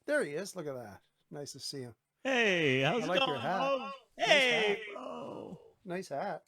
There he is. Look at that. Nice to see him. Hey, I how's it like going, your hat. bro? Nice hat. Hey, bro. Nice hat.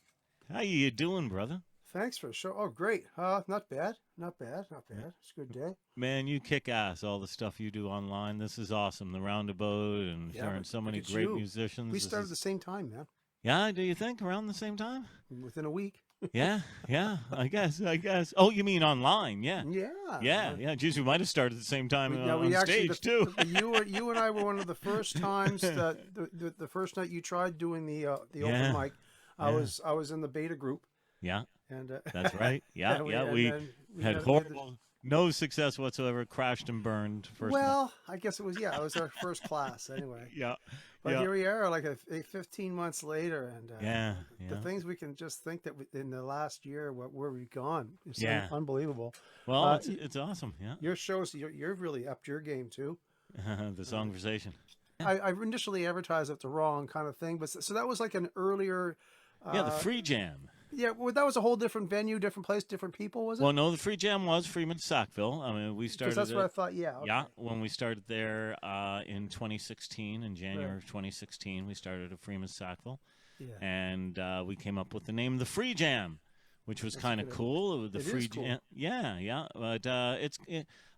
How you doing, brother? Thanks for the show. Oh, great. Not bad. Not bad. Not bad. It's a good day. Man, you kick ass. All the stuff you do online. This is awesome. The RoundA'Bout and Yeah, hearing but so look many at great you. We musicians. This started at the is same time, man. yeah. Do you think around the same time? Within a week. Yeah, yeah. I guess. I guess. Oh, you mean online? Yeah, Yeah. yeah, yeah. Geez, we might have started at the same time We on actually stage too. you and I were one of the first times that the first night you tried doing the open Yeah, mic. yeah, I was in the beta group yeah. and That's right. Yeah, yeah. and We then had we had the, horrible, no success whatsoever. Crashed and burned first night. well, I guess it was it was our first class anyway. Yeah, But yeah, here we are, like 15 months later, and yeah, the yeah, things we can just think that in the last year, where we've gone, it's yeah. unbelievable. Well, Uh, it's awesome. Yeah, your shows, you've really upped your game too. the conversation. Yeah, I initially advertised it the wrong kind of thing, but so that was like an earlier. yeah. The Uh, free jam. yeah, well, that was a whole different venue, different place, different people, was it? Well, no, the free jam was Freeman Sackville. I mean, we Because started that's what I it. thought. Yeah. Okay. Yeah, when we started there in 2016, in Right. January of 2016, we started at Freeman Sackville, Yeah. and we came up with the name the Free Jam, which was That's a kind of good idea. cool. It was the It Free is cool. Jam. Yeah, yeah. But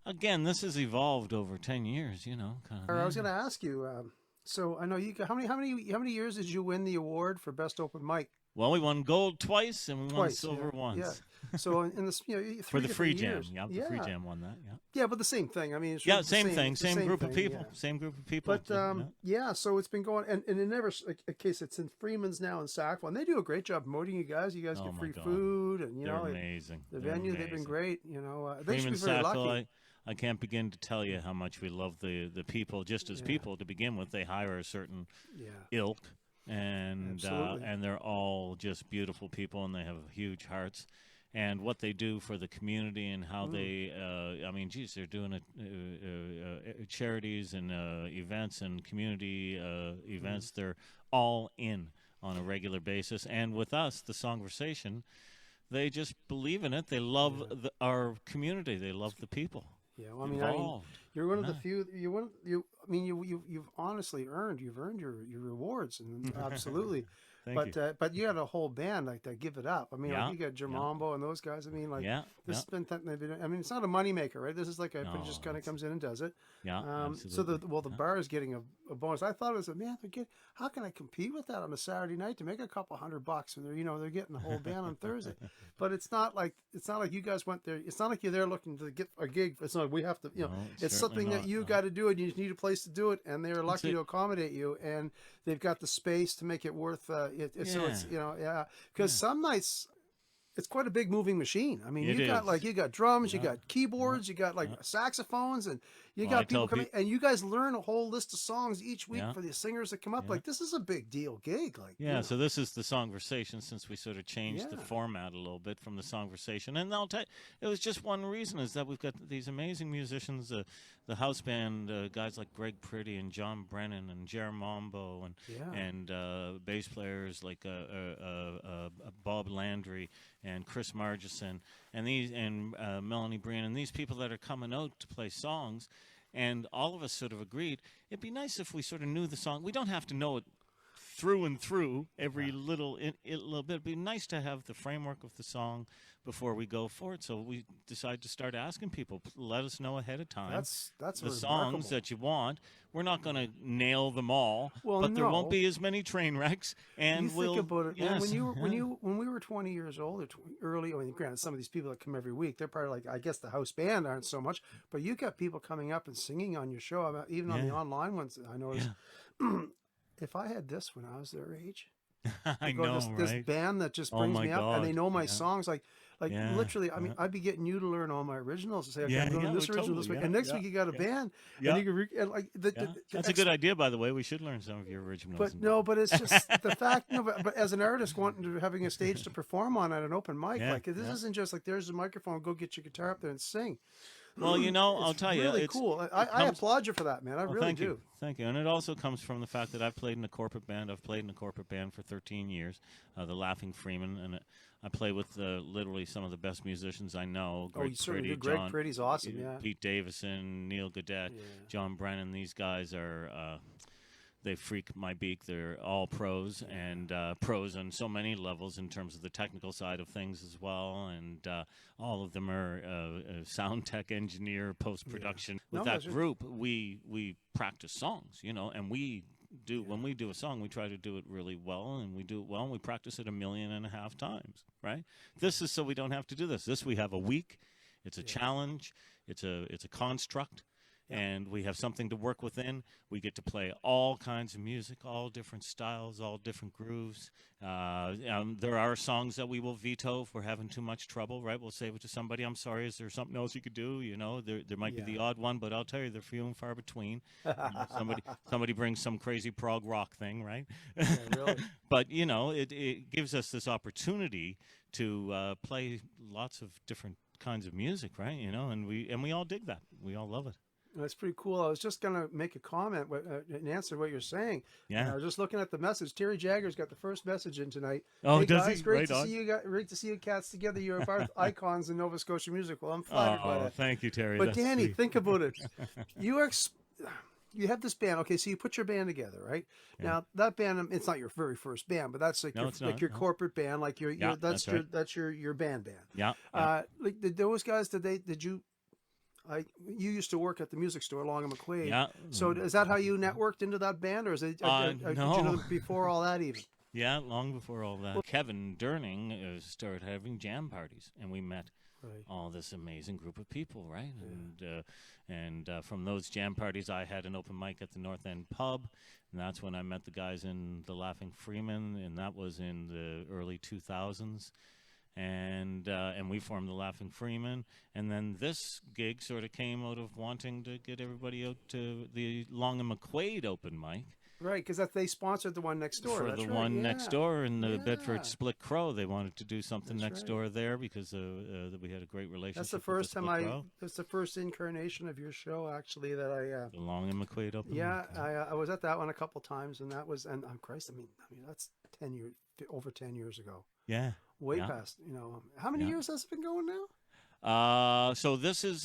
again, this has evolved over 10 years. You know, kind of. Or I was Yeah. going to ask you. So I know you. How many years did you win the award for best open mic? Well, we won gold twice and we won Twice, silver yeah. once. So in this, For three the different free jam. years. Yeah, the free jam won that. Yeah. Yeah, but the same thing. I mean, it's Yeah, really the same thing, it's the same group of thing, people, yeah. same group of people. But Yeah. yeah, so it's been going, and it never. In case it's in Freeman's now in Sackville, and they do a great job promoting you guys. You guys Oh get my free God. food, and They're amazing. the They're venue. They've been amazing. great. They should Freeman be very Sackville, lucky. I can't begin to tell you how much we love the people. Just as Yeah. people to begin with, they hire a certain Yeah, ilk, and absolutely. they're all just beautiful people, and they have huge hearts. And what they do for the community and how they, I mean, geez, they're doing charities and events and community events. They're all in on a regular basis. And with us, the Songversation, they just believe in it. They love Yeah. our community. They love the people yeah. Well, involved. you're one of the Yeah. few. I mean, you've honestly earned. You've earned your rewards, and absolutely. Thank you. But you had a whole band like that. Give it up. I mean, Yeah, like you got Jamambo and those guys. I mean, like Yeah, this yeah, has been. I mean, it's not a moneymaker, right? This is like everybody No, just kind of it's- comes in and does it. yeah, So absolutely. the Yeah. bar is getting a bonus. I thought it was man, how can I compete with that on a Saturday night to make a couple $100? And they're getting the whole band on Thursday. But it's not like you guys went there. It's not like you're there looking to get a gig. It's not like we have to. No, It's certainly something that not, you no. got to do, and you just need a place to do it. And they're lucky it. to accommodate you, and they've got the space to make it worth. So it's yeah. Because some nights it's quite a big moving machine. I mean, It you got is. you got drums, you Yeah, got keyboards, you got like yeah. saxophones, and you Well, I got people tell coming, and you guys learn a whole list of songs each week Yeah. for the singers that come up. Yeah. Like this is a big deal gig. Like Yeah, so this is the Songversation since we sort of changed the Yeah. format a little bit from the Songversation. And I'll tell you, it was just one reason is that we've got these amazing musicians, the house band, guys like Greg Pretty and John Brennan and Jeramombo Yeah. and bass players like Bob Landry and Chris Margison and Melanie Breen and these people that are coming out to play songs. And all of us sort of agreed it'd be nice if we sort of knew the song. We don't have to know it through and through every little little bit. It'd be nice to have the framework of the song before we go for it. So we decided to start asking people, let us know ahead of time That's the remarkable. songs that you want. We're not going to nail them all, Well, but there won't no. be as many train wrecks. And you we'll think about it, man. yes, When we were 20 years old or early. I mean, granted, some of these people that come every week, they're probably like, I guess the house band aren't so much, but you got people coming up and singing on your show. I mean, even on the Yeah. online ones, I noticed. If I had this when I was their age, I go, know, this right? band that just Oh brings my me up, and they God, know my yeah. songs like Yeah, literally. I mean, yeah. I'd be getting you to learn all my originals and say, okay, Yeah, I'm doing yeah, this well, original this totally, week, yeah, and next yeah, week you got a yeah. band, Yeah. and you can and like Yeah. That's a good idea, by the way. We should learn some of your originals. But and- no, but it's just the fact. No, but as an artist wanting to having a stage to perform on at an open mic, Yeah, like this yeah. isn't just like there's a microphone, go get your guitar up there and sing. Well, I'll It's tell you, really it's cool. I comes- applaud you for that, man. I Well, really thank do. you. Thank you. And it also comes from the fact that I've played in a corporate band. I've played in a corporate band for 13 years, the Laughing Freeman. And I play with literally some of the best musicians I know. Oh, you certainly do. Greg Pretty's awesome, yeah. Pete Davison, Neil Gadet, John Brennan. These guys are they freak my beak. They're all pros and pros on so many levels in terms of the technical side of things as well. And all of them are sound tech engineer, post production. With that group, we practice songs, and we do when we do a song, we try to do it really well, and we do it well, and we practice it 1.5 million times. Right? This is so we don't have to do this. This we have a week. It's a challenge. It's a construct. And we have something to work within. We get to play all kinds of music, all different styles, all different grooves. There are songs that we will veto if we're having too much trouble, right? We'll say to somebody, I'm sorry, is there something else you could do? There might be the odd one, but I'll tell you, they're few and far between. Somebody brings some crazy prog rock thing, right? Yeah, really. But, it gives us this opportunity to play lots of different kinds of music, right? And we all dig that. We all love it. That's pretty cool. I was just going to make a comment in answer to what you're saying. Yeah. I was just looking at the message. Terry Jagger's got the first message in tonight. Oh, hey, does guys, he? Great to see you. Great to see you cats together. You're both icons in Nova Scotia music. Well, I'm flattered by that. Thank you, Terry. But That's Danny, sweet. think about it. You have this band. Okay, so you put your band together, right? Yeah. Now that band, it's not your very first band, but that's like your corporate band, like that's your band. Yeah. Like those guys, did you? You used to work at the music store, Long and McQuaid. Yeah. So is that how you networked into that band, or is it No. did you know before all that even? Yeah, long before all that. Kevin Durning started having jam parties, and we met all this amazing group of people, right? Yeah. And from those jam parties, I had an open mic at the North End Pub, and that's when I met the guys in the Laughing Freeman, and that was in the early 2000s. And we formed the Laughing Freeman, and then this gig sort of came out of wanting to get everybody out to the Long and McQuaid open mic. Right, because they sponsored the one next door. For the one next door in the Bedford Split Crow. They wanted to do something next door there because we had a great relationship. That's the first time that's the first incarnation of your show, actually, that I... the Long and McQuaid open mic. Yeah, I was at that one a couple times, and that was... And Christ, I mean that's over 10 years ago. Yeah. Way past, how many years has it been going now? So this is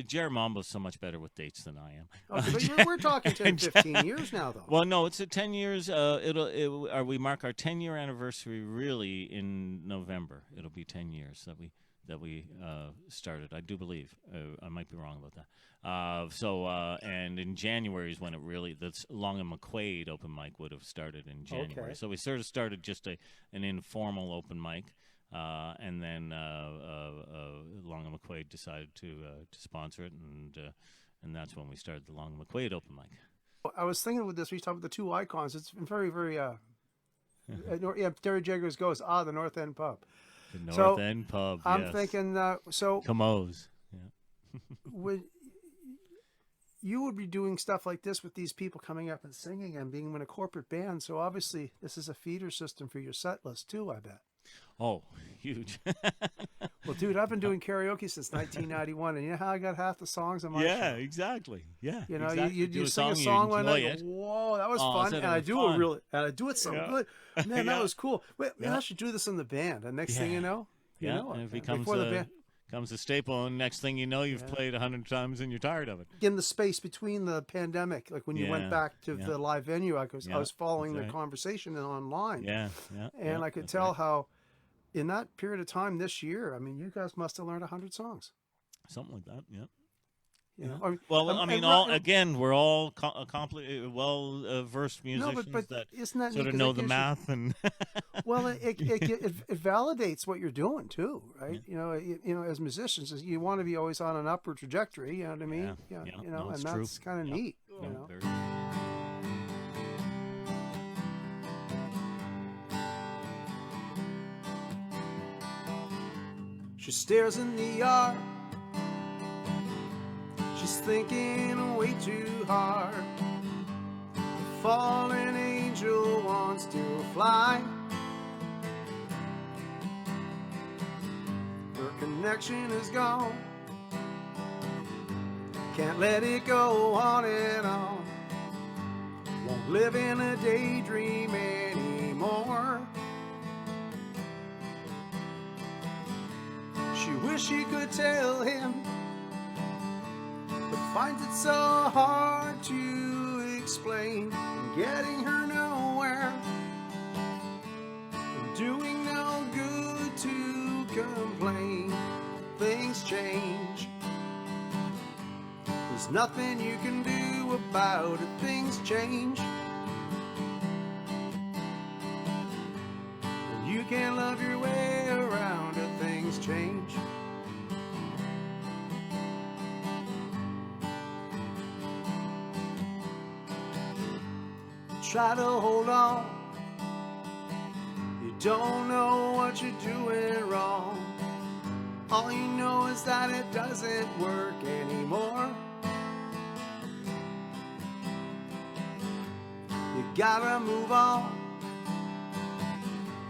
Jerry Mambo's so much better with dates than I am. Okay, but we're talking 10, 15 years now, though. Well, no, it's 10 years. We mark our 10-year anniversary really in November. It'll be 10 years that we started. I do believe. I might be wrong about that. And in January is when it really, that's Long and McQuaid open mic would have started in January. Okay. So we sort of started just an informal open mic, and then Long and McQuaid decided to sponsor it, and that's when we started the Long and McQuaid open mic. I was thinking with this, we talked about the two icons. It's been very, very. Terry Jagger's goes the North End Pub. The North End Pub. I'm thinking Camoes. Yeah. You would be doing stuff like this with these people coming up and singing and being in a corporate band. So obviously this is a feeder system for your set list too, I bet. Oh, huge. Well, dude, I've been doing karaoke since 1991, and you know how I got half the songs on my show? Yeah, exactly. Yeah, you sing a song one night, whoa, that was fun, and I do it so good. Man, that was cool. Wait, I should do this in the band. And next thing you know, and it becomes comes a staple, and next thing you know, you've played 100 times and you're tired of it. In the space between the pandemic, like when you went back to the live venue, I was following the conversation online. And I could tell how, in that period of time this year, I mean, you guys must have learned 100 songs. Something like that, yeah. Again, we're all versed musicians that sort of know the math and. Well, it validates what you're doing too, right? Yeah. As musicians, you want to be always on an upward trajectory. You know what I mean? And that's kind of neat. Very... She stares in the yard. She's thinking way too hard. The fallen angel wants to fly. Her connection is gone. Can't let it go on and on. Won't live in a daydream anymore. She wished she could tell him, but finds it so hard to explain. And getting her nowhere, and doing no good to complain. Things change. There's nothing you can do about it. Things change. And you can't love your way around it. Things change. Try to hold on. You don't know what you're doing wrong. All you know is that it doesn't work anymore. You gotta move on.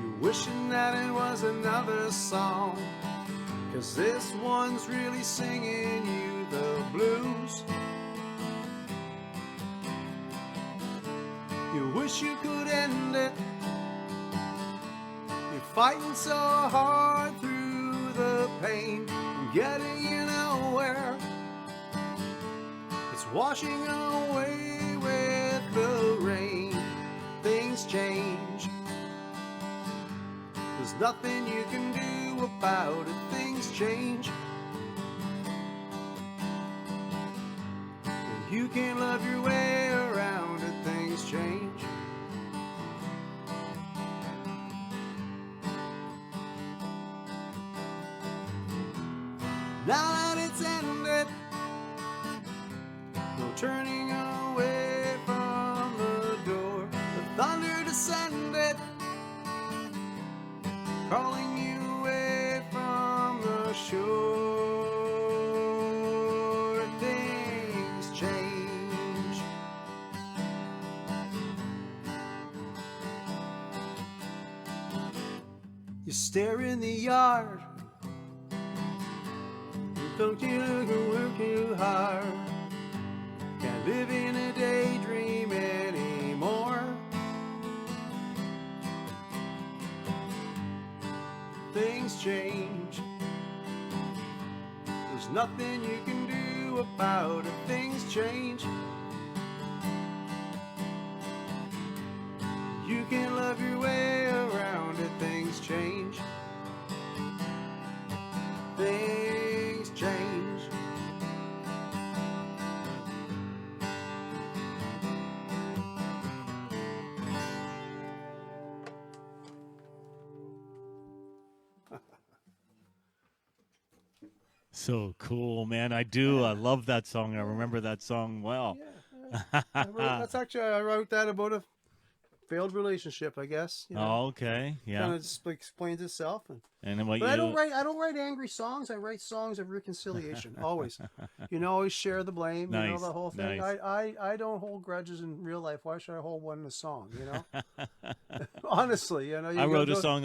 You're wishing that it was another song, 'cause this one's really singing you the blues. You wish you could end it. You're fighting so hard through the pain, getting you nowhere. It's washing away with the rain. Things change. There's nothing you can do about it. Things change. And you can't love your way around it. Things change. Now that it's ended, no turning away from the door. The thunder descended, calling you away from the shore. Things change. You stare in the yard. Don't you look and work too hard. Can't live in a daydream anymore. Things change. There's nothing you can do about it. Things change. You can't love your way around it. Things change. Things change. So cool, man. I do. I love that song. I remember that song well. Yeah. I wrote that about a failed relationship, I guess. You know? Oh, okay. Yeah. Kind of just explains itself. And then what But you I don't write angry songs. I write songs of reconciliation. Always. Always share the blame. Nice, You know, the whole thing. nice. I don't hold grudges in real life. Why should I hold one in a song? Honestly, you I wrote a song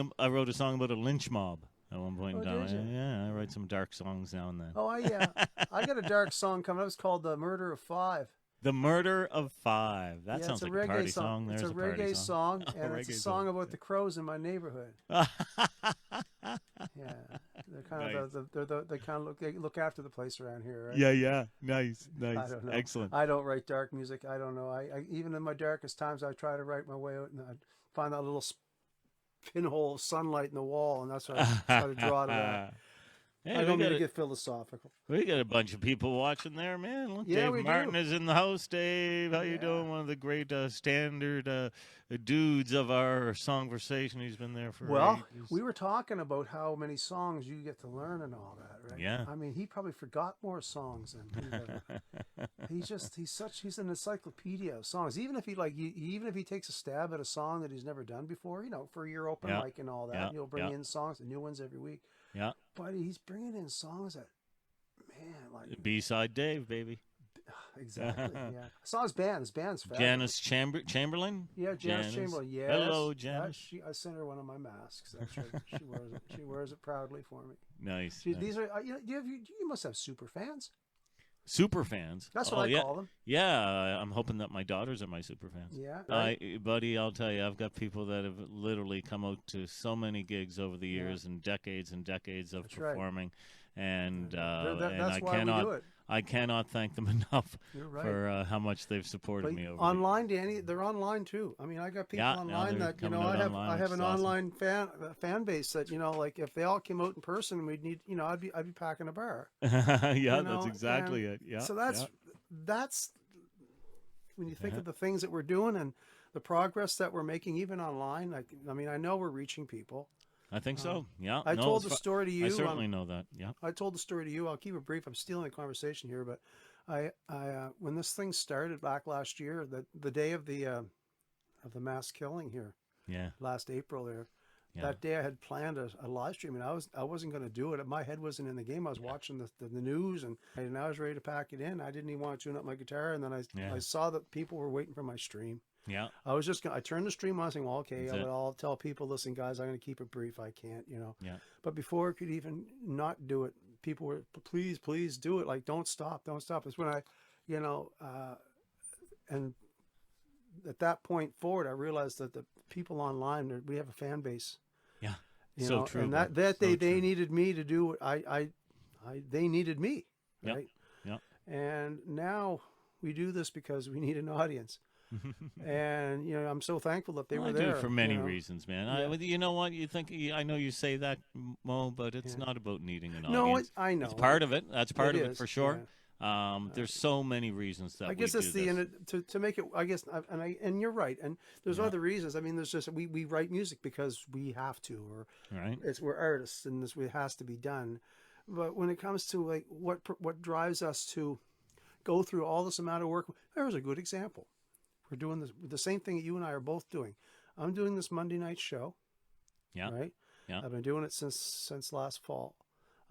about a lynch mob at one point in time. did you? Yeah, I write some dark songs now and then. Oh, yeah. I got a dark song coming up. It's called "The Murder of Five." The Murder of Five. That sounds it's like a party song. It's There's a party reggae song, Oh, and it's a reggae song about the crows in my neighborhood. Yeah, they're kind of they kind of look after the place around here, right? Yeah. Nice. I don't know. Excellent. I don't write dark music. I don't know. I even in my darkest times, I try to write my way out, and I find that little pinhole of sunlight in the wall, and that's what I try to draw to that. Hey, I don't mean to get philosophical. We got a bunch of people watching there, man. Look, Yeah, Dave we Martin do. is in the house. Dave, how you Yeah. doing? One of the great standard dudes of our songversation. He's been there for Well, ages. we were talking about how many songs you get to learn and all that, right? Yeah. I mean, he probably forgot more songs than we've ever. He's an encyclopedia of songs. Even if he takes a stab at a song that he's never done before, for your open Yeah. mic and all that, Yeah. he'll bring Yeah. in songs, new ones every week. Yeah. But he's bringing in songs that, man, like B-side Dave, baby. exactly, yeah. I saw his band. His band's fabulous. Janice Chamberlain? Yeah, Janice Chamberlain. Yes. Hello, Janice. I sent her one of my masks. Actually, she wears it proudly for me. Nice. These are you must have super fans. super fans. That's what I yeah. call them. Yeah, I'm hoping that my daughters are my super fans. Yeah, right. Buddy, I'll tell you, I've got people that have literally come out to so many gigs over the years and decades of That's right. performing, and That's I why we do it. I cannot thank them enough You're right. for how much they've supported me over online, Danny, they're online too. I mean, I got people online that I have an online fan base that like if they all came out in person, we'd need I'd be packing a bar. Yeah, that's exactly it. Yeah. So that's when you think of the things that we're doing and the progress that we're making, even online. I mean, I know we're reaching people. I think so. Yeah. I told the story to you. I certainly know that. Yeah. I told the story to you. I'll keep it brief. I'm stealing the conversation here, but I when this thing started back last year, the day of the mass killing here, last April there, that day I had planned a live stream, and I wasn't going to do it. My head wasn't in the game. I was watching the news, and I was ready to pack it in. I didn't even want to tune up my guitar, and then I saw that people were waiting for my stream. Yeah. I turned the stream on saying, well, okay, I'll tell people, listen, guys, I'm going to keep it brief. I can't, Yeah. But before I could even not do it, people were, please do it. Like, don't stop. It's when I, and at that point forward, I realized that the people online, we have a fan base. Yeah. So true. And that they needed me to do what they needed me. Right. Yeah. And now we do this because we need an audience. And I'm so thankful that they were there. I do for many reasons, man. You know what? You think I know you say that, Mo, but it's not about needing an audience. No, I know. It's part of it. That's part of it for sure. Yeah. There's so many reasons that I guess we that's do this. to make it. I guess, and you're right. And there's other reasons. I mean, there's just we write music because we have to, or we're artists, and it has to be done. But when it comes to like what drives us to go through all this amount of work, there's a good example. We're doing the same thing that you and I are both doing. I'm doing this Monday night show. Yeah. Right? Yeah. I've been doing it since last fall.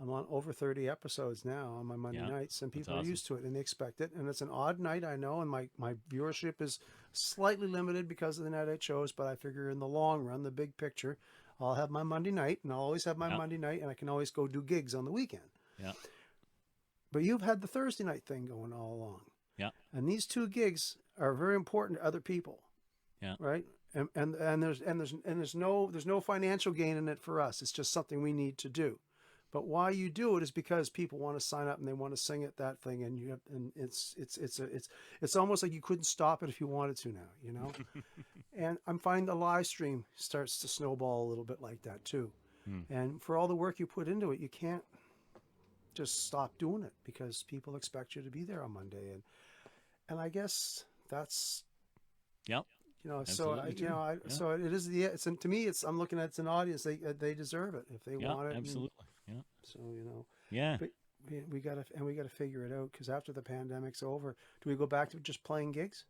I'm on over 30 episodes now on my Monday nights, and people are used to it, and they expect it. And it's an odd night, I know, and my viewership is slightly limited because of the night I chose, but I figure in the long run, the big picture, I'll have my Monday night, and I'll always have my Monday night, and I can always go do gigs on the weekend. Yeah. But you've had the Thursday night thing going all along. Yeah. And these two gigs are very important to other people. Yeah. Right. And there's no financial gain in it for us. It's just something we need to do. But why you do it is because people want to sign up and they want to sing at that thing, and it's almost like you couldn't stop it if you wanted to now, And I'm finding the live stream starts to snowball a little bit like that too. And for all the work you put into it, you can't just stop doing it because people expect you to be there on Monday, and I guess that's so so it is to me I'm looking at it's an audience, they deserve it if they want it. Absolutely. So but we gotta figure it out, because after the pandemic's over, do we go back to just playing gigs?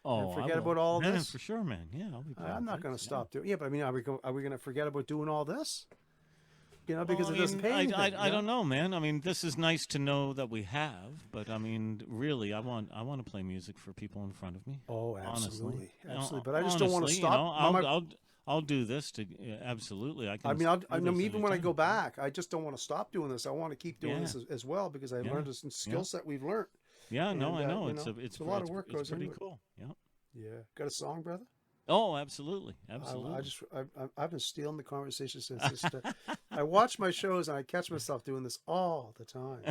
Oh, and forget about all this for sure, man. Yeah, I'm not going to stop doing. Yeah, but I mean, are we going to forget about doing all this? Because it doesn't pay anything. I don't know, man. I mean, this is nice to know that we have, but I mean, really, I want to play music for people in front of me. Oh, absolutely, honestly. Absolutely. But I just don't want to stop. I'll do this to absolutely. Even when I go back, I just don't want to stop doing this. I want to keep doing this as well, because I learned this skill set we've learned. Yeah, I know. It's a lot of work goes into it. It's pretty cool. Yeah. Yeah. Got a song, brother? Oh, absolutely. I've been stealing the conversation since this. I watch my shows and I catch myself doing this all the time.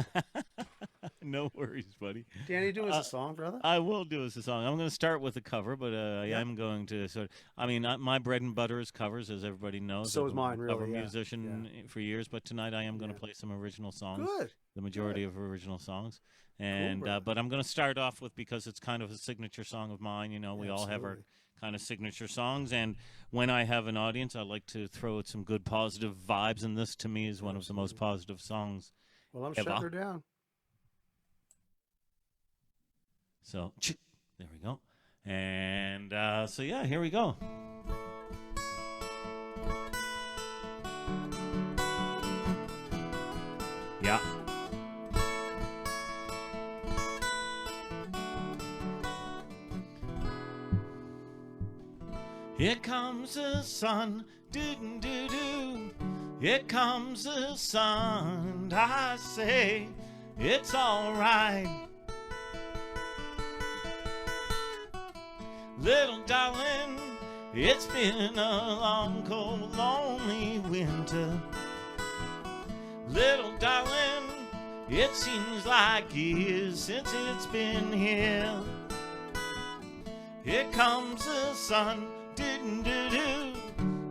No worries, buddy. Danny, do us a song, brother. I will do us a song. I'm going to start with a cover, but I am going to my bread and butter is covers, as everybody knows. So is mine, really. I'm a musician for years, but tonight I am going to play some original songs. Good. The majority of original songs. And cool, but I'm going to start off with, because it's kind of a signature song of mine. We all have our kind of signature songs, and when I have an audience, I like to throw out some good positive vibes, and this to me is one of the most positive songs. Well, I'm shutting her down. So there we go, and here we go. Yeah. Here comes the sun, doo-doo-doo-doo. Here comes the sun, I say. it's alright. Little darling, it's been a long, cold, lonely winter. Little darling, it seems like years since it's been here. Here comes the sun, do-do-do-do.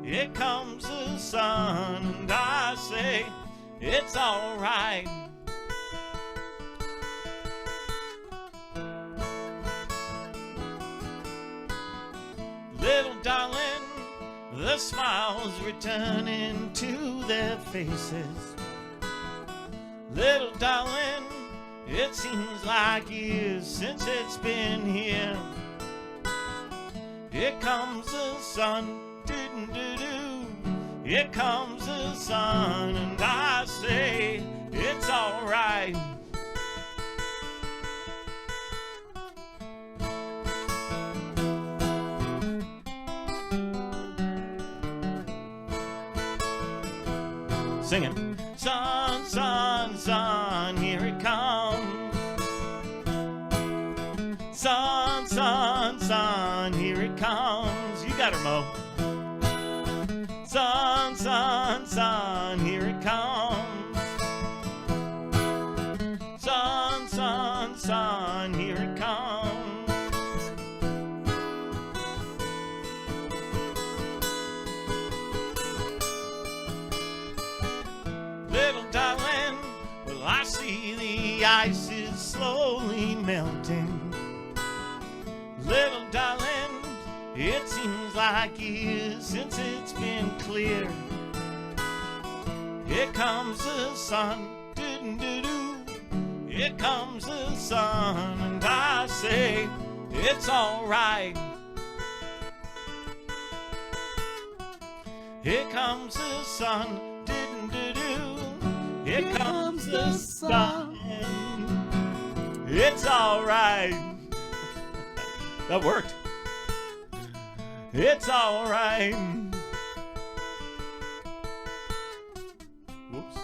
Here comes the sun, and I say it's alright. Little darling, the smiles returning to their faces. Little darling, it seems like years since it's been here. Here comes the sun, do-do-do-do. Here comes the sun, and I say it's alright. Singing, sun, sun, sun, here it comes. Sun, sun, sun, here it comes. You got her, Mo. Sun, sun, sun, here it comes. Sun, sun, sun, here it comes. Little darling, well, I see the ice is slowly melting. Little darling, it seems like years since it's been clear. Here comes the sun, do-do-do-do. Here comes the sun, and I say it's alright. Here comes the sun, do-do-do-do. Here comes the sun. It's alright. That worked. It's alright. Whoops.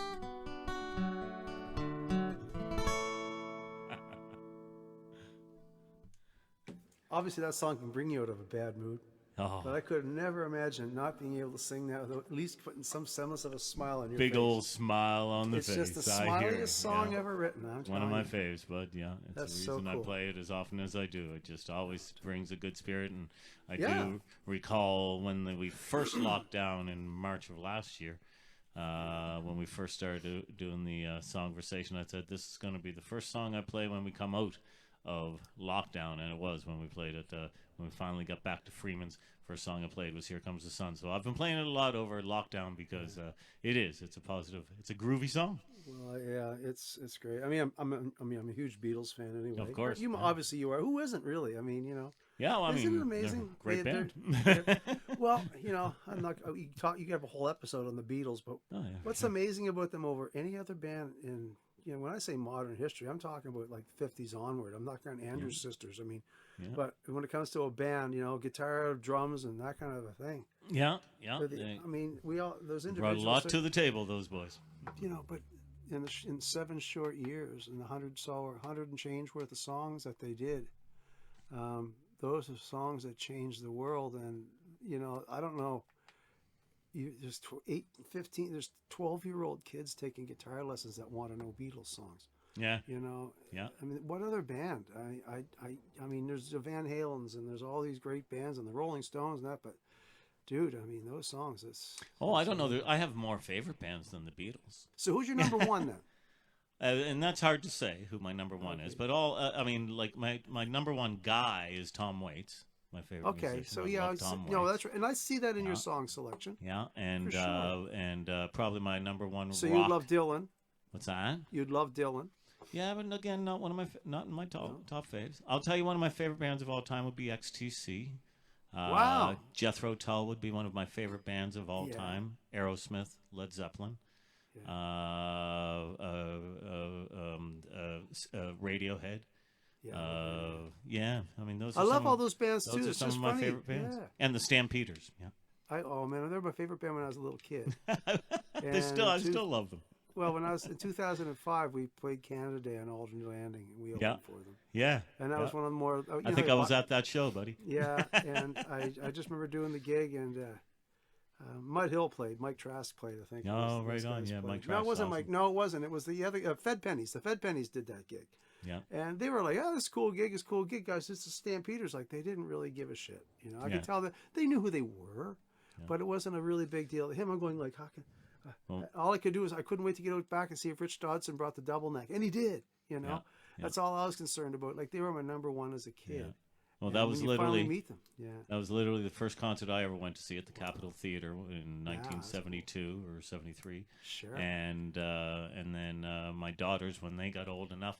Obviously, that song can bring you out of a bad mood. Oh, But I could never imagine not being able to sing that without at least putting some semblance of a smile on your big face. old smile on the It's face. just the I hear smiliest it, song yeah. ever written. I'm One of telling my you. faves, but yeah, it's That's the so reason cool. I play it as often as I do. It just always brings a good spirit, and I Yeah. do recall when we first locked down in March of last year. When we first started doing the songversation, I said this is going to be the first song I play when we come out of lockdown, and it was when we played it. When we finally got back to Freeman's, first song I played was "Here Comes the Sun." So I've been playing it a lot over lockdown because it's a positive, it's a groovy song. Well, yeah, it's great. I mean, I'm a huge Beatles fan anyway. Of course, you yeah. obviously you are. Who isn't really? I mean, Yeah, well, I Isn't mean, it amazing? great band. well, I'm not. You could have a whole episode on the Beatles, but Oh, yeah. what's amazing about them over any other band in when I say modern history, I'm talking about like the 50s onward. I'm not talking Andrews Sisters. I mean, Yeah. but when it comes to a band, guitar, drums, and that kind of a thing. Yeah. I mean, we all those Brought individuals a lot to the table, those boys. but in 7 short years, in the 100 and change worth of songs that they did, those are songs that changed the world. And I don't know. There's 15. There's 12-year-old kids taking guitar lessons that want to know Beatles songs. Yeah. Yeah. I mean, what other band? I mean, there's the Van Halens and there's all these great bands and the Rolling Stones and that, but dude, I mean, those songs. I don't know. I have more favorite bands than the Beatles. So who's your number one then? And that's hard to say who my number one is. But my number one guy is Tom Waits, my favorite. Okay, musician. so I yeah, love Tom no, Waits. that's right, and I see that in your Yeah. song selection. Yeah, and For sure. probably my number one. So rock. you'd love Dylan. What's that? You'd love Dylan. Yeah, but again, not in my top faves. I'll tell you, one of my favorite bands of all time would be XTC. Wow. Jethro Tull would be one of my favorite bands of all Yeah. time. Aerosmith, Led Zeppelin, Radiohead. Yeah. I mean those. I are love some all of- those bands too. Those are It's some just of my funny. favorite bands, Yeah. and the Stampeders. Yeah, Oh man, they're my favorite band when I was a little kid. I And still love them. Well, when I was in 2005, we played Canada Day on Alderney Landing, and we Yeah, opened for them. yeah, And that yeah. was one of the more. You I know, think I was at that show, buddy. yeah, and I just remember doing the gig, and Mud Hill played. Mike Trask played, I think. Oh, Those right on. guys Yeah, played. Mike No, it Trask's wasn't awesome. Mike. No, it wasn't. It was the other Fed Pennies. The Fed Pennies did that gig. Yeah, And they were like, "Oh, this is a cool gig. It's a cool gig, guys. This is Stampeders." Like they didn't really give a shit. You know, I Yeah. could tell that they knew who they were, Yeah. but it wasn't a really big deal to him. I'm going like, how can? Well- All I could do is I couldn't wait to get out back and see if Rich Dodson brought the double neck, and he did. You know, Yeah. Yeah. that's all I was concerned about. Like they were my number one as a kid. Yeah. Well, And that when was you finally literally meet them. Yeah. that was literally the first concert I ever went to see at the Capitol Theater in 1972 or 73. Sure. And then my daughters, when they got old enough,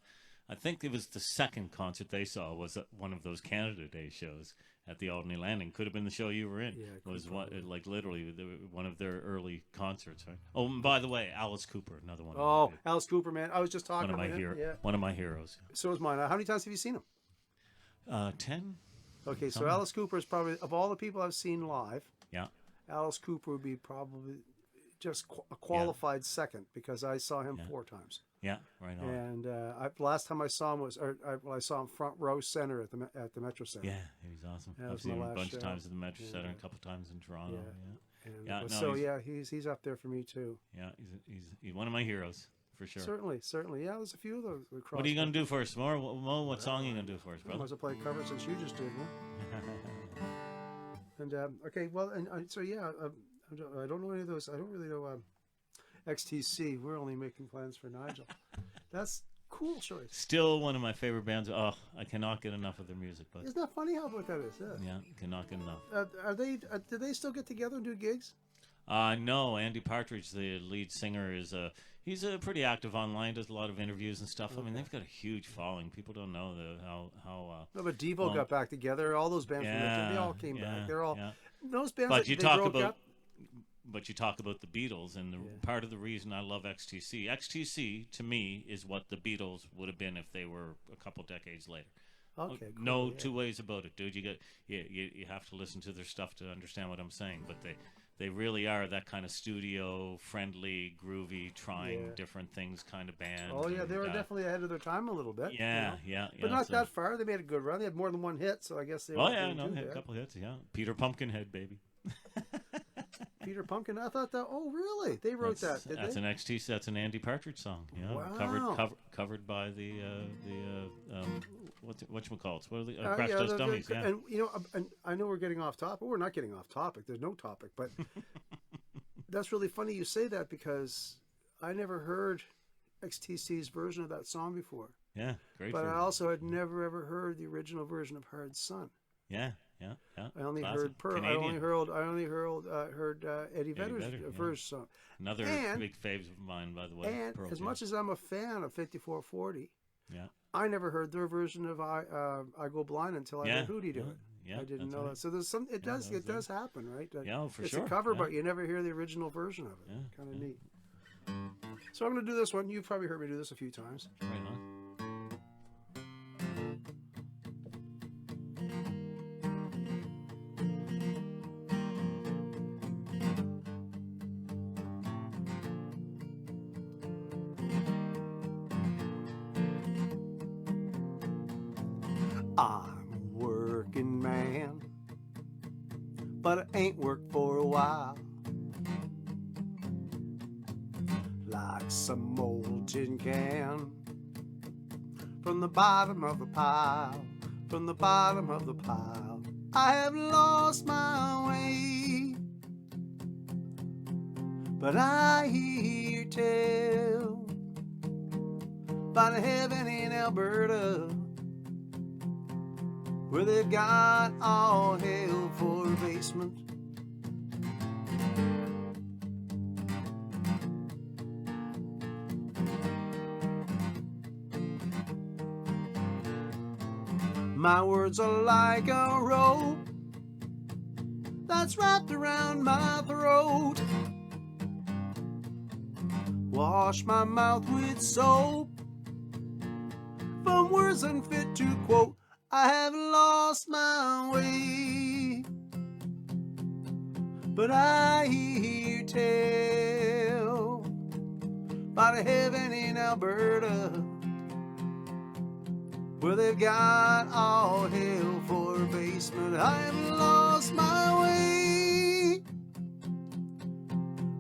I think it was the second concert they saw was at one of those Canada Day shows at the Alderney Landing. Could have been the show you were in. Yeah, it was could what probably. like literally one of their early concerts. Right? Oh, and by the way, Alice Cooper, another one. Oh, Alice Cooper, man. I was just talking one of my about him. heroes. Yeah. One of my heroes. So is mine. How many times have you seen him? 10. Okay, so Something. Alice Cooper is probably, of all the people I've seen live, Yeah. Alice Cooper would be probably just a qualified second because I saw him Yeah. 4 times. Yeah. Right on. And last time I saw him was, I saw him front row center at the Metro Center. Yeah, he was awesome. That I've was seen my him a last bunch show. of times at the Metro Center, Yeah. and a couple times in Toronto. Yeah. Yeah, And Yeah, no, so he's- he's up there for me too. yeah, he's one of my heroes for sure. Certainly. Yeah, there's a few of those. What are you gonna do for us, Mo? What song are you gonna do for us, I brother? must have played cover since you just did, huh? And okay, well, and so yeah, I don't know any of those. I don't really know XTC. We're only making plans for Nigel. That's cool choice. Still one of my favorite bands. Oh, I cannot get enough of their music, but Isn't that funny how about that is? Yeah. yeah, cannot get enough. Are they? Do they still get together and do gigs? No, Andy Partridge, the lead singer, is he's pretty active online. Does a lot of interviews and stuff. I mean, they've got a huge following. People don't know how No, but Devo well, got back together. All those bands, they all came back. They're all those bands. But that you they talk broke about. up. But you talk about the Beatles, and part of the reason I love XTC. XTC to me is what the Beatles would have been if they were a couple decades later. Okay, cool, No yeah. two ways about it, dude. You have to listen to their stuff to understand what I'm saying. But they really are that kind of studio friendly, groovy, trying different things kind of band. Oh yeah, they were and, definitely ahead of their time a little bit. yeah, you know? yeah, But not so- that far. They made a good run. They had more than one hit, so I guess they. Oh were yeah, doing no, too hit a bad. couple hits. Yeah, Peter Pumpkinhead, baby. Peter Pumpkin. I thought that. Oh really? They wrote That's, that. Did that's they? an XT. That's an Andy Partridge song. Yeah, Wow. covered by the whatchamacallits? What are the Yeah, Crash Test the- Dummies? Yeah. And you know, and I know we're getting off topic. We're not getting off topic. There's no topic, but that's really funny you say that because I never heard XTC's version of that song before. Yeah, great. But I version. also had never ever heard the original version of Hard Sun. Yeah. I only Classic. heard Pearl. I only heard Eddie Vedder's Vedder, yeah. version song. Another and- big faves of mine, by the way. And Pearl as Jam. much as I'm a fan of 5440, Yeah. I never heard their version of I Go Blind until I Yeah. heard Hootie do it. Yeah, I didn't that's know right. that. So there's some. It does. that was It does happen, right? Yeah, for it's sure. a cover, Yeah. but you never hear the original version of it. Yeah, Kind of yeah. neat. So I'm going to do this one. You've probably heard me do this a few times. Right on. I'm a working man, but I ain't worked for a while. Like some old tin can from the bottom of the pile, from the bottom of the pile. I have lost my way, but I hear tell about a heaven in Alberta where they've got all hell for a basement. My words are like a rope that's wrapped around my throat. Wash my mouth with soap from words unfit to quote. I have lost my way, but I hear tell about by the heaven in Alberta, where they've got all hell for a basement. I haven't lost my way,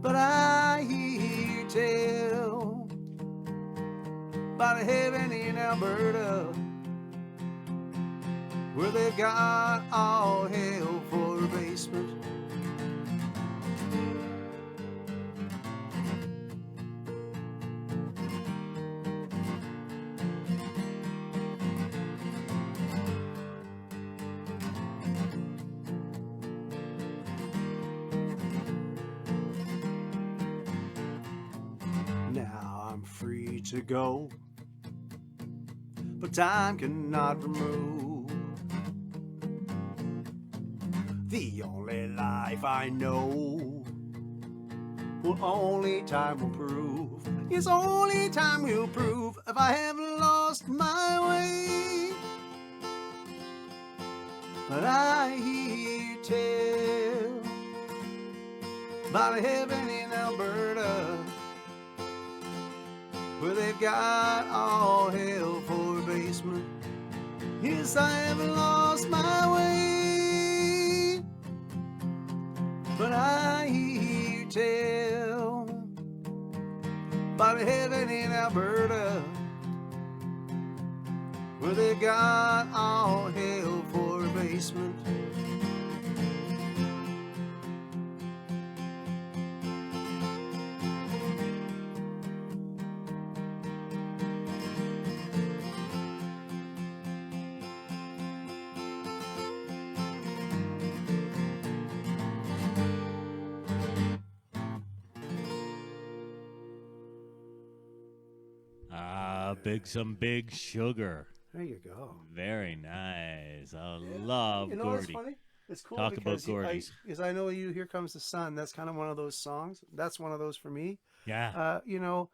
but I hear tell by the heaven in Alberta, where they've got all hell for a basement. Now I'm free to go, but time cannot remove the only life I know. Well, only time will prove. Yes, only time will prove if I haven't lost my way. But I hear tell by the heaven in Alberta, where they've got all hell for a basement. Yes, I haven't lost my way, but I hear tell by the heaven in Alberta, where they've got all hell for a basement. Some big sugar. There you go. Very nice. I love you know Gordy. what's funny? It's cool Talk because about Gordy's. because I know you. Here Comes the Sun. That's kind of one of those songs. That's one of those for me. Yeah. You know,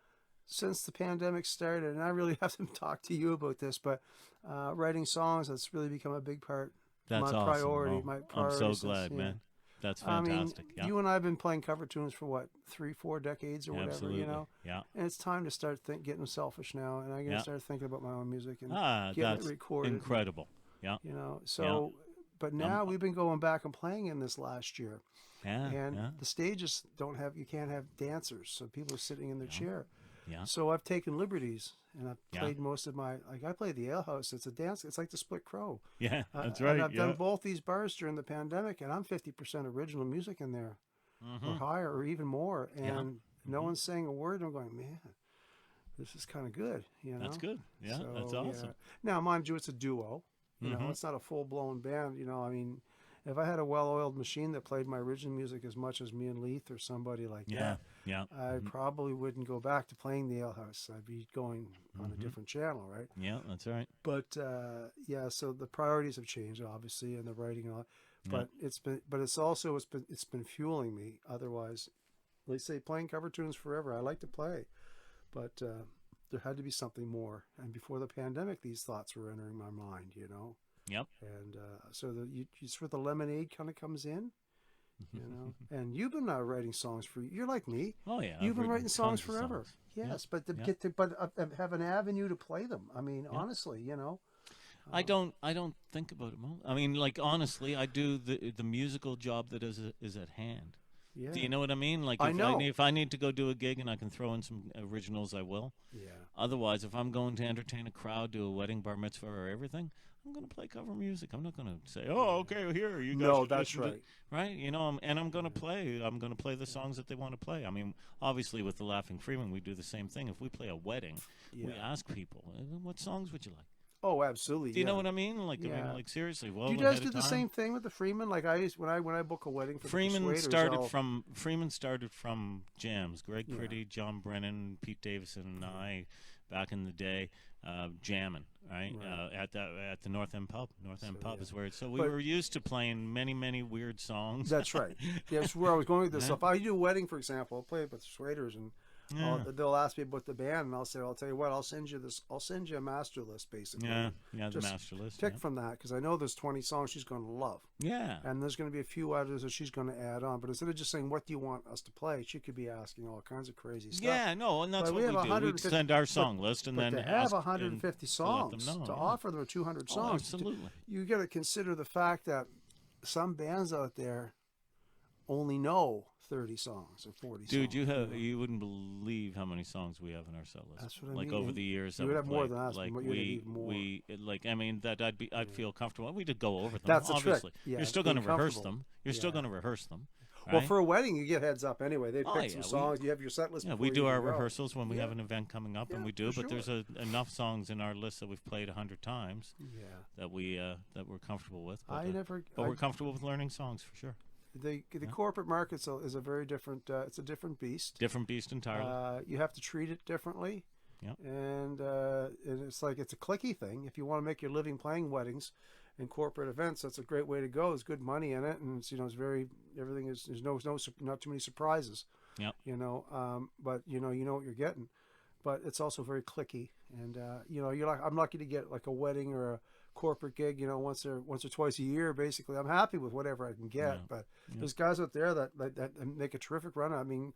since the pandemic started, and I really haven't talked to you about this, but writing songs has really become a big part. That's my awesome. priority. Oh, My I'm priority. so glad, man. That's I mean, fantastic. Yeah. you and I have been playing cover tunes for what, 3-4 decades or whatever, Absolutely. you know? Yeah. And it's time to start getting selfish now, and I'm going to start thinking about my own music and getting That's it recorded. incredible. Yeah. You know, so, but now we've been going back and playing in this last year. Yeah. And the stages you can't have dancers, so people are sitting in their chair. Yeah. So I've taken liberties, and I've played most of I played the Ale House. It's a dance. It's like the Split Crow. Yeah, that's right. And I've done both these bars during the pandemic, and I'm 50% original music in there, or higher, or even more. And no one's saying a word. I'm going, man, this is kind of good. You know, that's good. Yeah, so, that's awesome. Now, mind you, it's a duo. You know, it's not a full-blown band. You know, I mean, if I had a well-oiled machine that played my original music as much as me and Leith or somebody like that, I probably wouldn't go back to playing the Ale House. I'd be going on a different channel, right? Yeah, that's right. But so the priorities have changed, obviously, and the writing and all. But it's been fueling me. Otherwise, they say playing cover tunes forever. I like to play, but there had to be something more. And before the pandemic, these thoughts were entering my mind. You know. Yep. And so it's where the lemonade kind of comes in, you know. And you've been writing songs you're like me. Oh yeah. You've been writing songs tons of forever. songs. Yes, but have an avenue to play them. I mean, honestly, you know. I don't think about it. I mean, like honestly, I do the musical job that is at hand. Yeah. Do you know what I mean? Like if I need to go do a gig and I can throw in some originals, I will. Yeah. Otherwise, if I'm going to entertain a crowd, do a wedding, bar mitzvah, or everything, I'm going to play cover music. I'm not going to say, "Oh, okay, here you guys." No, that's right. Right? You know, I'm going to play. I'm going to play the songs that they want to play. I mean, obviously, with the Laughing Freeman, we do the same thing. If we play a wedding, we ask people, "What songs would you like?" Oh, absolutely. Do you know what I mean? Like, I mean, like seriously. Well, do you guys do the same thing with the Freeman? Like when I book a wedding for Freeman the Freeman started from jams. Greg Pretty, John Brennan, Pete Davison, and I, back in the day, jamming right? At the North End Pub. North End Pub is where it's. So we were used to playing many weird songs. That's right. That's where I was going with this. So if I do a wedding, for example, I'll play it with Swaders, and Yeah. They'll ask me about the band, and I'll say, I'll tell you what, I'll send you a master list, basically. Yeah, the Just master list. pick Yeah. from that, because I know there's 20 songs she's going to love. Yeah. And there's going to be a few others that she's going to add on. But instead of just saying, what do you want us to play, she could be asking all kinds of crazy stuff. Yeah, no, and that's But what we do. We 150 send our song list and but then to have ask 150 and to let songs, them know, to yeah. offer them 200 Oh, songs, absolutely. you got to consider the fact that some bands out there only know 30 songs or 40 Dude, songs. you wouldn't believe how many songs we have in our set list. That's what I like mean. over And the years, you that would we have more played. than us. Like You'd have even more. I mean, that I'd feel comfortable. We did go over them. That's the trick. obviously. Yeah, You're still going to being rehearse comfortable. them. You're still Yeah. going to rehearse them. Well, right? for a wedding, you get heads up anyway. They Oh, pick yeah, some songs. You have your set list. Yeah, before we you do even our go. rehearsals when we Yeah. have an event coming up, and Yeah, we do. for But there's sure. enough songs in our list that we've played 100 times Yeah. that we're comfortable with. But, But we're comfortable with learning songs for sure. The corporate market is a very different. It's a different beast. Different beast entirely. You have to treat it differently. Yep. And it's like it's a clicky thing. If you want to make your living playing weddings and corporate events, that's a great way to go. There's good money in it, and it's, it's very everything is there's not too many surprises. Yep. But you know what you're getting. But it's also very clicky, and you're like, I'm lucky to get like a wedding or a corporate gig, once or twice a year. Basically, I'm happy with whatever I can get. Yeah. But there's guys out there that make a terrific run. I mean,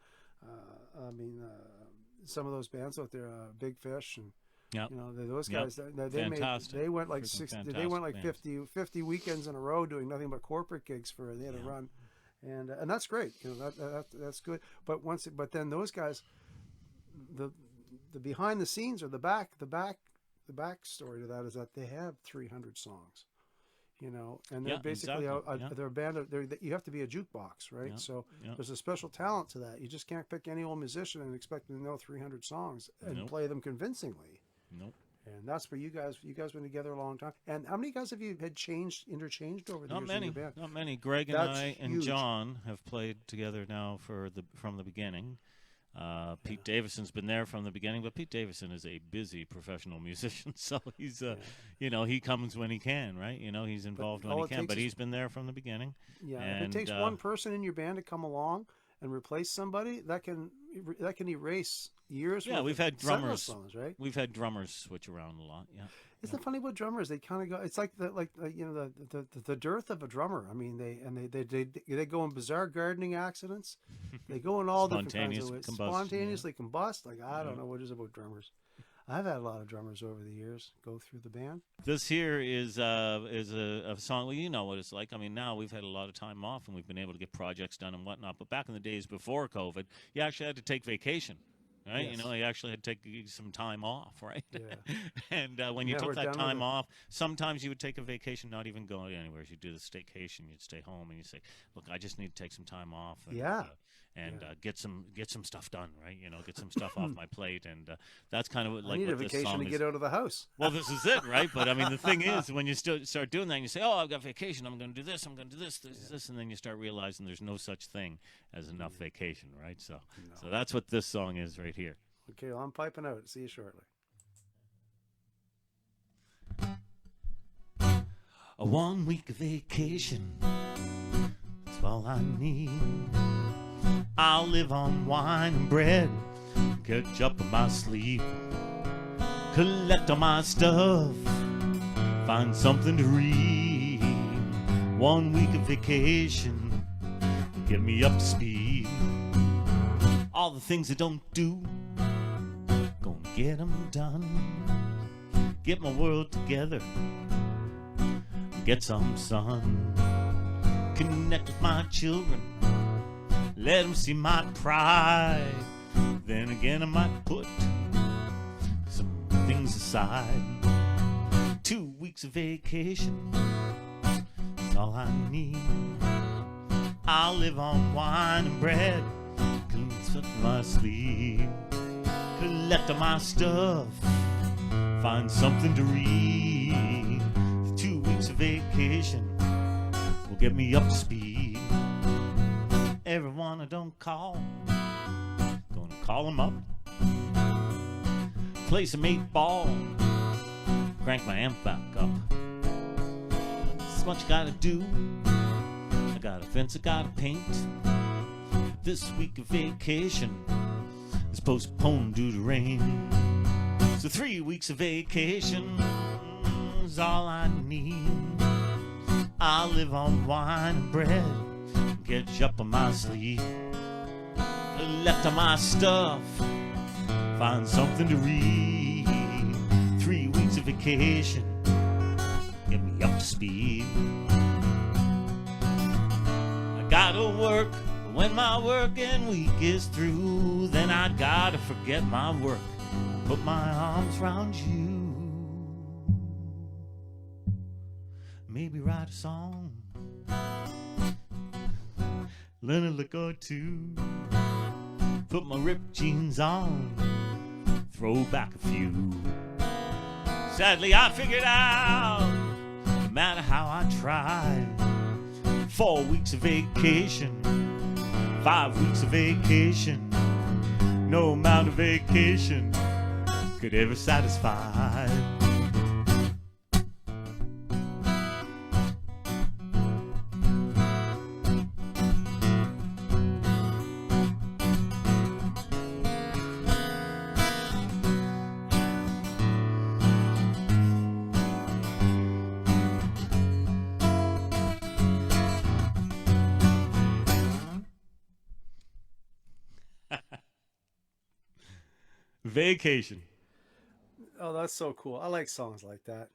some of those bands out there, Big Fish, and Yep. those Yep. guys. Fantastic. They went like Freaking They went like fantastic 50 weekends in a row doing nothing but corporate gigs they had a run, and that's great. That's good. But then those guys, the behind the scenes or the backstory to that is that they have 300 songs. And they're basically exactly. they're a band. You have to be a jukebox, right? Yeah, so yeah. there's a special talent to that. You just can't pick any old musician and expect them to know 300 songs and Nope. play them convincingly. Nope. And that's where you guys been together a long time. And how many guys have you had interchanged over the Not years many. in your band? Not many. Greg and That's I and huge. John have played together now from the beginning. Pete Davidson's been there from the beginning, but Pete Davidson is a busy professional musician, so he's he comes when he can, right? He's involved when all he it can, takes but is- he's been there from the beginning. Yeah, if And, it takes one person in your band to come along and replace somebody, that can erase years. Yeah, worth we've of had set list drummers. songs, right? We've had drummers switch around a lot. Yeah. Isn't it funny about drummers? They kind of go. It's like the dearth of a drummer. I mean, they go in bizarre gardening accidents. They go in all different kinds of ways. Spontaneously combust. Like I don't know what it is about drummers. I've had a lot of drummers over the years go through the band. This here is a song. Well, you know what it's like. I mean, now we've had a lot of time off and we've been able to get projects done and whatnot. But back in the days before COVID, you actually had to take vacation. Right, Yes. you actually had to take some time off, right? Yeah. And when you Yeah, took we're that done with time it. off, sometimes you would take a vacation, not even going anywhere. You'd do the staycation, you'd stay home, and you say, "Look, I just need to take some time off." And, Yeah. get some stuff done, right? Get some stuff off my plate, and that's kind of I need a what this vacation song to is. get out of the house. Well, this is it, right? But I mean, the thing is, when you start doing that, and you say, "Oh, I've got vacation. I'm going to do this. I'm going to do this," and then you start realizing there's no such thing as enough vacation, right? So that's what this song is right here. Okay, well, I'm piping out. See you shortly. A 1 week vacation, that's all I need. I'll live on wine and bread, catch up on my sleep, collect all my stuff, find something to read. 1 week of vacation, get me up to speed. All the things I don't do, gonna get them done. Get my world together, get some sun. Connect with my children, let them see my pride. Then again I might put some things aside. 2 weeks of vacation, that's all I need. I'll live on wine and bread, collect my sleep, collect all my stuff, find something to read. 2 weeks of vacation will get me up to speed. Everyone I don't call, gonna call them up. Play some 8-ball, crank my amp back up. That's what you gotta do. I got a fence I gotta paint. This week of vacation, is postponed due to rain. So 3 weeks of vacation is all I need. I live on wine and bread, catch up on my sleep. Left on my stuff, find something to read. 3 weeks of vacation, get me up to speed. I gotta work, but when my working week is through, then I gotta forget my work, put my arms around you. Maybe write a song, learn a lick or two, put my ripped jeans on, throw back a few. Sadly, I figured out, no matter how I tried, 4 weeks of vacation, 5 weeks of vacation, no amount of vacation could ever satisfy. Vacation. Oh, that's so cool. I like songs like that.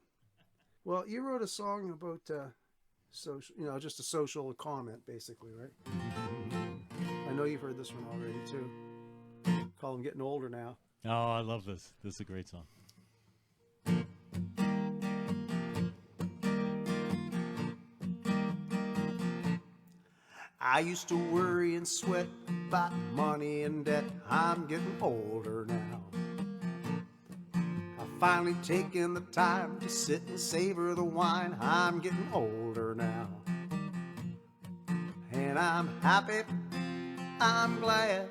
Well, you wrote a song about social, just a social comment, basically, right? I know you've heard this one already too. Call them Getting Older Now. Oh, I love this. This is a great song. I used to worry and sweat about money and debt. I'm getting older now. I've finally taken the time to sit and savor the wine. I'm getting older now. And I'm happy, I'm glad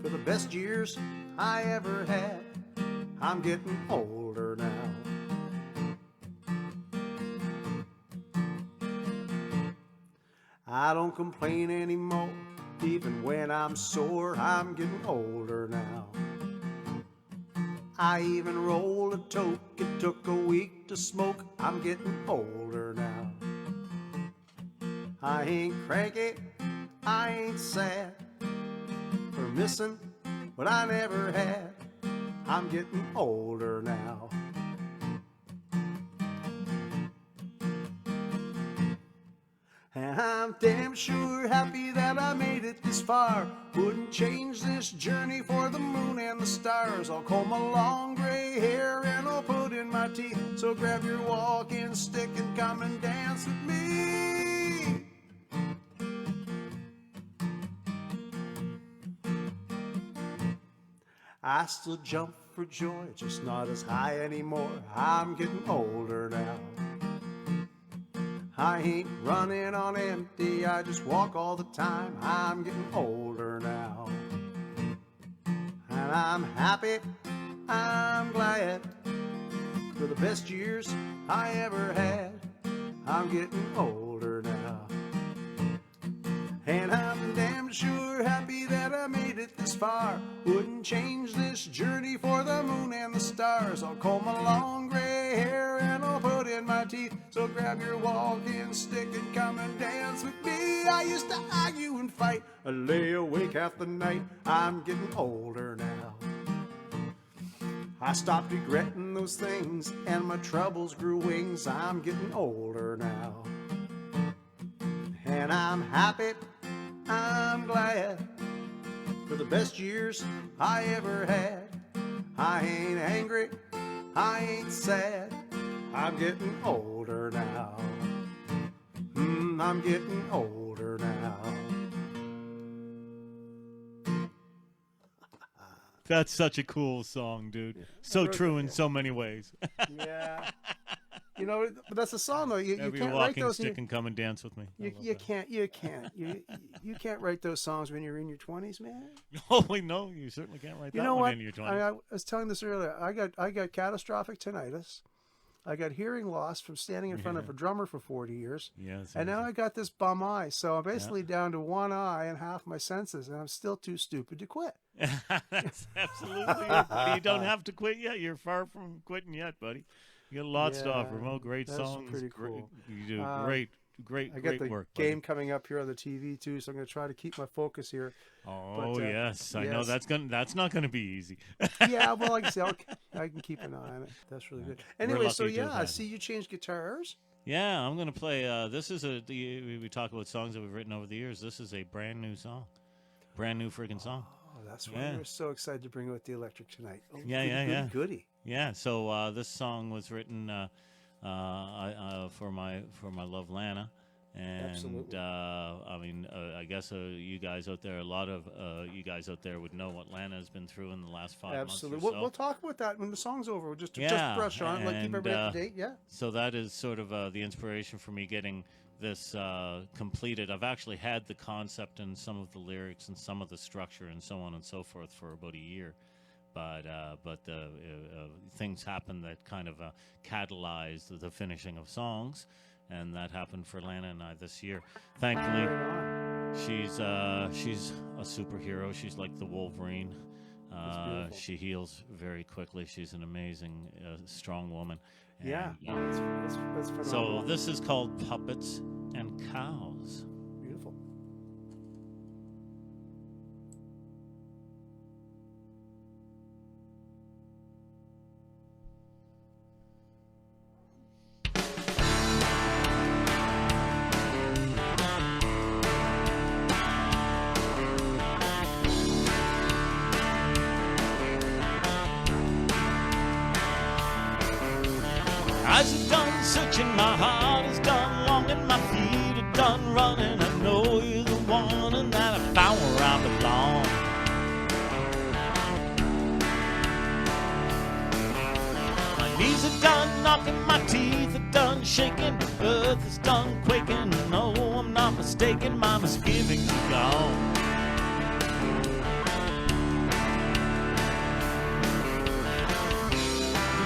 for the best years I ever had. I'm getting older now. I don't complain anymore, even when I'm sore. I'm getting older now. I even roll a toke, it took a week to smoke. I'm getting older now. I ain't cranky, I ain't sad for missing what I never had. I'm getting older now. And I'm damn sure happy that I made it this far. Wouldn't change this journey for the moon and the stars. I'll comb my long gray hair and I'll put in my teeth. So grab your walking stick and come and dance with me. I still jump for joy, just not as high anymore. I'm getting older now. I ain't running on empty, I just walk all the time. I'm getting older now. And I'm happy, I'm glad for the best years I ever had. I'm getting older now. And I'm damn sure happy that I made it this far. Wouldn't change this journey for the moon and the stars. I'll comb my long gray hair and I'll put in my teeth. So grab your walking stick and come and dance with me. I used to argue and fight, I lay awake half the night. I'm getting older now. I stopped regretting those things and my troubles grew wings. I'm getting older now. And I'm happy, I'm glad for the best years I ever had. I ain't angry, I ain't sad. I'm getting older now. I'm getting older now. That's such a cool song, dude. So true in so many ways. Yeah. You know, but that's a song though. You Maybe can't a write walking those. stick and come and dance with me. You can't. You can't write those songs when you're in your 20s, man. Holy no, you certainly can't write You that know one what? in your 20s. I was telling this earlier. I got catastrophic tinnitus, I got hearing loss from standing in front of a drummer for 40 years. Yes. And now I got this bum eye. So I'm basically down to one eye and half my senses, and I'm still too stupid to quit. That's absolutely it. You don't have to quit yet. You're far from quitting yet, buddy. You got lots to offer. Mo, great that's songs. pretty cool. You do great I got the work. game coming up here on the TV too, so I'm going to try to keep my focus here. Oh, yes. I know that's not going to be easy. Yeah, well, like I say, I can keep an eye on it. That's really good. Anyway, so I see you changed guitars. Yeah, I'm going to play. This is we talk about songs that we've written over the years. This is a brand new song. Brand new friggin' song. Oh, that's why we're so excited to bring out the electric tonight. Oh, goody. Yeah, so this song was written for my love Lana, and I mean I guess you guys out there, a lot of you guys out there would know what Lana has been through in the last 5 months. Absolutely, we'll talk about that when the song's over. We'll just brush on it, like keep everybody up to date. Yeah. So that is sort of the inspiration for me getting this completed. I've actually had the concept and some of the lyrics and some of the structure and so on and so forth for about a year. But things happened that kind of catalyzed the finishing of songs, and that happened for Lana and I this year. Thankfully, she's a superhero. She's like the Wolverine. She heals very quickly. She's an amazing, strong woman. And, that's phenomenal. So this is called Puppets and Cows. Beautiful. Eyes are done searching, my heart is done longing, my feet are done running. I know you're the one, and that I found where I belong. My knees are done knocking, my teeth are done shaking, the earth is done quaking. No, I'm not mistaken, my misgivings are gone.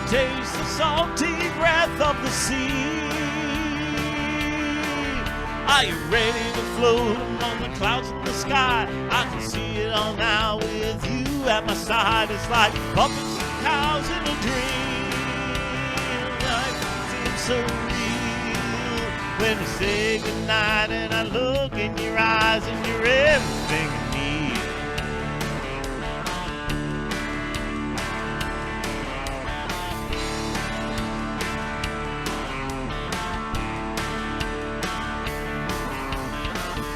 Taste the salty breath of the sea. Are you ready to float among the clouds in the sky? I can see it all now with you at my side. It's like puppets and cows in a dream. Life seems surreal when we say goodnight and I look in your eyes and you're everything I need.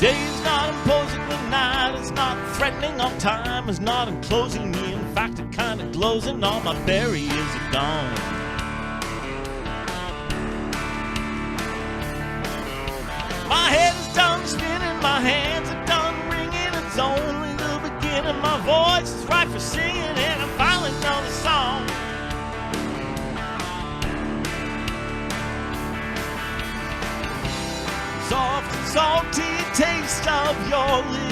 Day is not imposing, the night is not threatening, all time is not enclosing me. In fact, it kind of glows and all my barriers are gone. My head is done spinning, my hands are done ringing. It's only the beginning, my voice is right for singing, and I'm finally done the song. Soft and salty taste of your lips.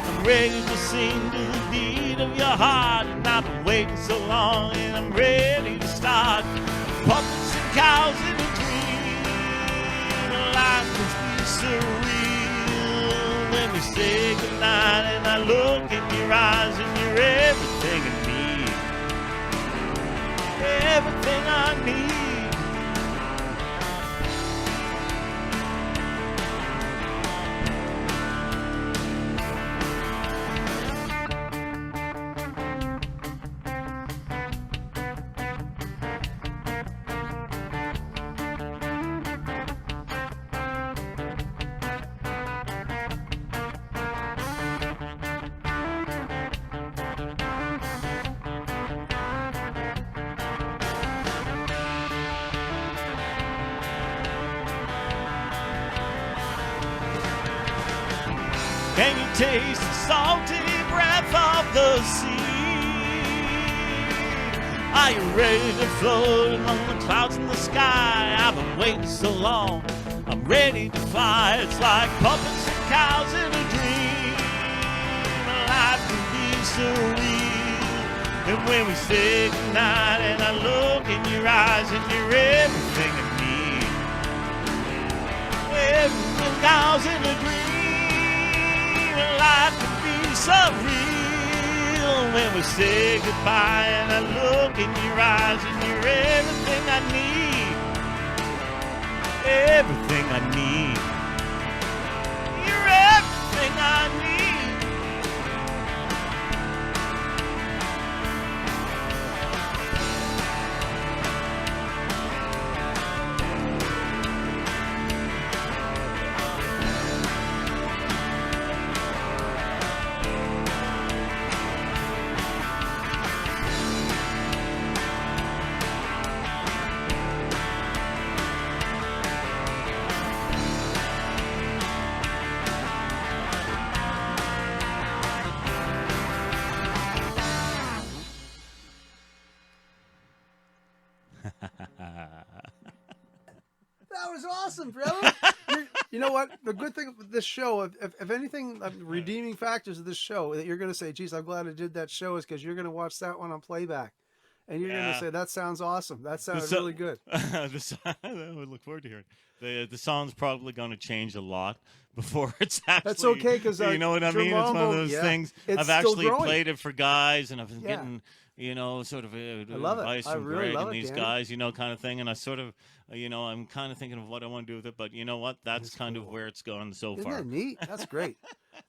I'm ready to sing to the beat of your heart, and I've been waiting so long, and I'm ready to start. Puppets and cows in a dream. Life must be surreal when we say goodnight, and I look in your eyes, and you're everything I need. Everything I need. Can you taste the salty breath of the sea? Are you ready to float among the clouds in the sky? I've been waiting so long, I'm ready to fly. It's like puppets and cows in a dream. Life can be surreal And when we say goodnight and I look in your eyes and you're everything I need. Everything goes in a dream and life can be so real. When we say goodbye and I look in your eyes and you're everything I need. Everything I need. You're everything I need. That was awesome, brother. You know what? The good thing with this show, if anything, redeeming factors of this show that you're going to say, geez, I'm glad I did that show, is because you're going to watch that one on playback. And you're going to say, that sounds awesome. That sounded really good. I would look forward to hearing. The song's probably going to change a lot before it's actually. That's okay, because you know what I mean? It's one of those things. I've actually growing. played it for guys, and I've been getting, sort of advice from Greg and these guys, kind of thing. And I sort of, I'm kind of thinking of what I want to do with it. But you know what? That's kind of where it's gone so far. Isn't that neat? That's great.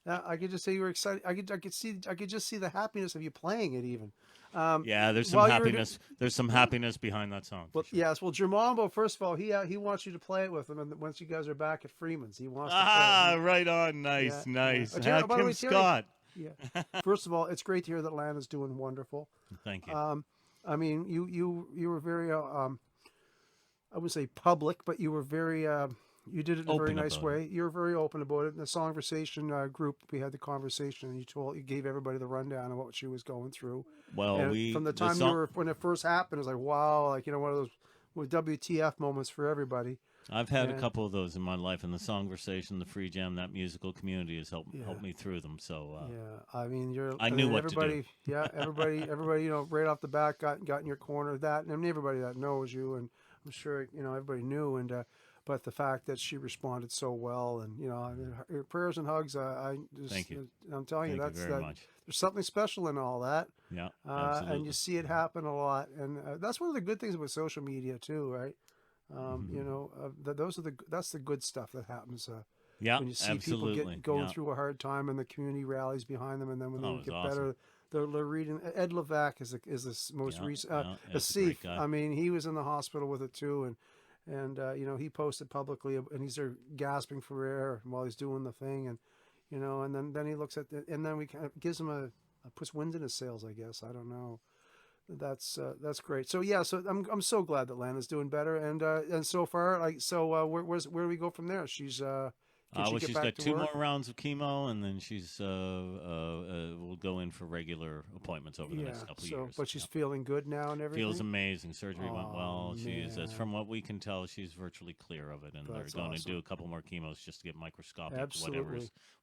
I could just say you were excited. I could just see the happiness of you playing it even. There's some happiness. There's some happiness behind that song. Well, sure. Yes. Well, Jermambo, first of all, he wants you to play it with him, and once you guys are back at Freeman's, he wants to play it. Right on. Nice. Yeah. Kim Scott. Yeah. First of all, it's great to hear that Lana's doing wonderful. Thank you. I mean, you were very, I would say public, but you were very, you did it in a very nice way. You were very open about it. In the Songversation group, we had the conversation, and you gave everybody the rundown of what she was going through. Well, from the time when it first happened, it was like, wow, one of those WTF moments for everybody. I've had a couple of those in my life, and the Songversation, the Free Jam, that musical community has helped me through them. So I mean, I knew mean, what to do. Yeah, everybody, right off the bat got in your corner. That, and I mean, everybody that knows you, and I'm sure everybody knew, and but the fact that she responded so well, and her prayers and hugs, thank you. I'm telling you, Thank you very much. There's something special in all that. Yeah, absolutely. And you see it happen a lot, and that's one of the good things about social media too, right? That's the good stuff that happens. When you see people going through a hard time, and the community rallies behind them, and then when they get better, they're reading. Ed Levac is the most recent. Asif, I mean, he was in the hospital with it too, and he posted publicly, and he's there gasping for air while he's doing the thing, and and then he looks at and then we kind of gives him puts wind in his sails, I guess. I don't know. That's great. So so I'm so glad that Lana's doing better, and so far, where do we go from there? She's she's got 2 more rounds of chemo, and then she's will go in for regular appointments over the next couple of years. But she's feeling good now and everything. Feels amazing. Surgery went well. She's, as from what we can tell, she's virtually clear of it, and they're going to do a couple more chemos just to get microscopic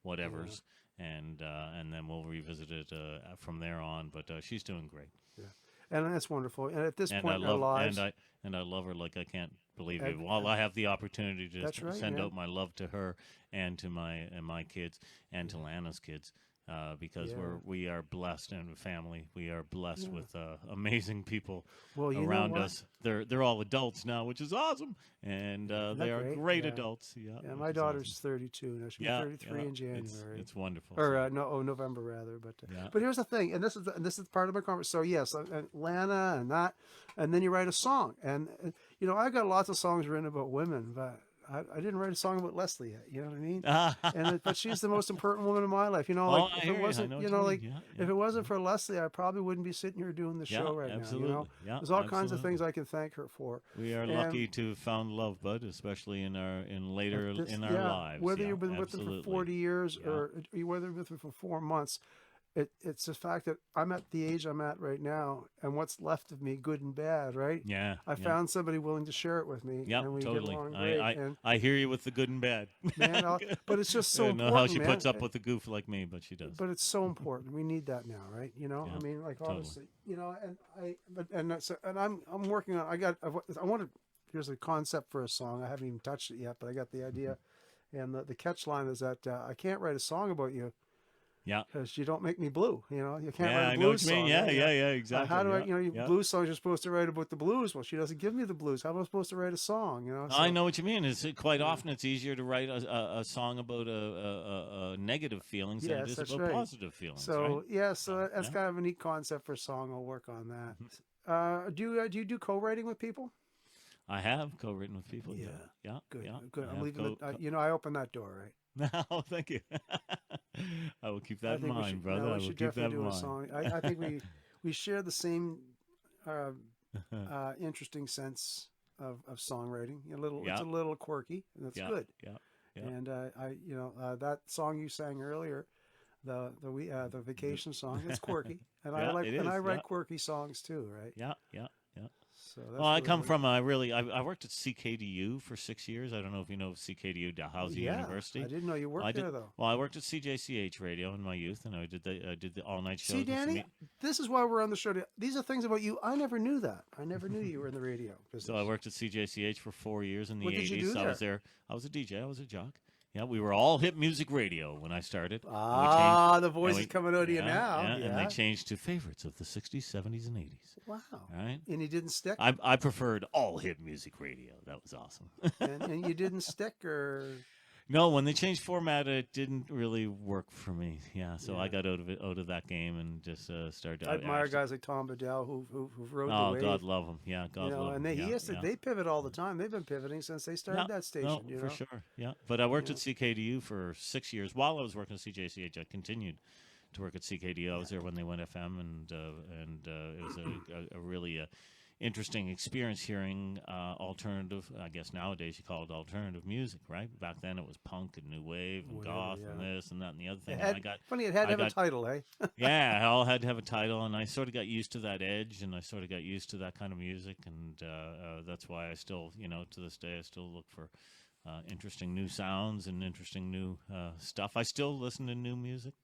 whatever's, and then we'll revisit it from there on. But she's doing great. Yeah. And that's wonderful. And at this point in our lives, and I love her like I can't believe it. While I have the opportunity to send out my love to her and to my kids and to Lana's kids, because we are blessed in a family. We are blessed with amazing people around us. They're all adults now, which is awesome, and they are great adults. Yeah, my daughter's 32 now. She'll be 33 in January. It's wonderful. Or November rather. But here's the thing, and this is part of my conversation. So yes, Lana and that, and then you write a song, and I got lots of songs written about women, but I didn't write a song about Leslie yet. You know what I mean? But she's the most important woman in my life. If it wasn't, if it wasn't for Leslie, I probably wouldn't be sitting here doing the show right now. There's all kinds of things I can thank her for. We are lucky to have found love, Bud, especially in our lives. Whether you've been with them for 40 years or whether you've been with them for 4 months, it's the fact that I'm at the age I'm at right now, and what's left of me, good and bad, right? Yeah. I Yeah. found somebody willing to share it with me, Yep. and we get Totally. along I, great. I And I hear you with the good and bad. man, but it's just I so don't know how important, she man. puts up with a goof like me, but she does. But it's so important. We need that now, right? You know, Yeah. I mean, like Totally. honestly, you know, and I'm working on. I want to. Here's a concept for a song. I haven't even touched it yet, but I got the idea. And the catch line is that I can't write a song about you Yeah. because you don't make me blue. You know, you can't Yeah, write a I know what blues you mean. song. Yeah, right? yeah, exactly. How do I, Yeah, you know, yeah. blues songs you're supposed to write about the blues. Well, she doesn't give me the blues. How am I supposed to write a song? You know, I know what you mean. It's quite often it's easier to write a song about a negative feelings than it Yes, is that's about right. positive feelings, So right? yeah, so that's Yeah. kind of a neat concept for a song. I'll work on that. Mhm. Do you do co-writing with people? I have co-written with people. Yeah. Yeah, yeah, Good, yeah. good. I I'm have leaving you know, I opened that door, right? Oh, thank you. I will keep I that in think we mind, should. brother. No, I we will should keep that definitely in do a mind. song. I think we share the same interesting sense of songwriting. It's Yeah, a little quirky, and that's yeah, good. yeah, yeah, And you know, that song you sang earlier, the vacation song, it's quirky, and yeah. It I is. Yeah, write quirky songs too, right? yeah, yeah, yeah. So Well, that's I really come what. from I worked at CKDU for 6 years. I don't know if you know CKDU, Dalhousie Yeah, I University. didn't know you I worked did there though. well. I worked at CJCH radio in my youth, and I did the all night See, shows with Danny, some. this is why we're on the show. These are things about you I never knew that. I never knew you were in the radio So I business. worked at CJCH for 4 years in the What did you 80s. do So I was there? there. I was a DJ. I was a jock. Yeah, we were all hip music radio when I started, and we changed. Ah, the And voice is we, coming out of you yeah, now. yeah, and they Yeah. changed to favorites of the 60s, 70s, and 80s. Wow. All right. And you didn't stick? I preferred all hip music radio. That was awesome. And you didn't stick or No, when they changed format, it didn't really work for me. Yeah, so I yeah. got out of that game and just started. I admire Actually, guys like Tom Bedell who rode the oh, wave. God love him. Yeah, You God know, love and him. they Yeah, he has to yeah. they pivot all the time. They've been pivoting since they started Yeah, that station, no, you for know. sure. Yeah, but I worked Yeah. at CKDU for 6 years. While I was working at CJCH, I continued to work at CKDU. I was there when they went FM, and it was a really interesting experience hearing alternative. I guess nowadays you call it alternative music, right? Back then it was punk and new wave and Whatever, goth and yeah. this and that and the other thing. It And had funny it had to I have a got title, eh? yeah, it all had to have a title, and I sort of got used to that edge, and I sort of got used to that kind of music, and that's why I still, to this day, I still look for interesting new sounds and interesting new stuff. I still listen to new music,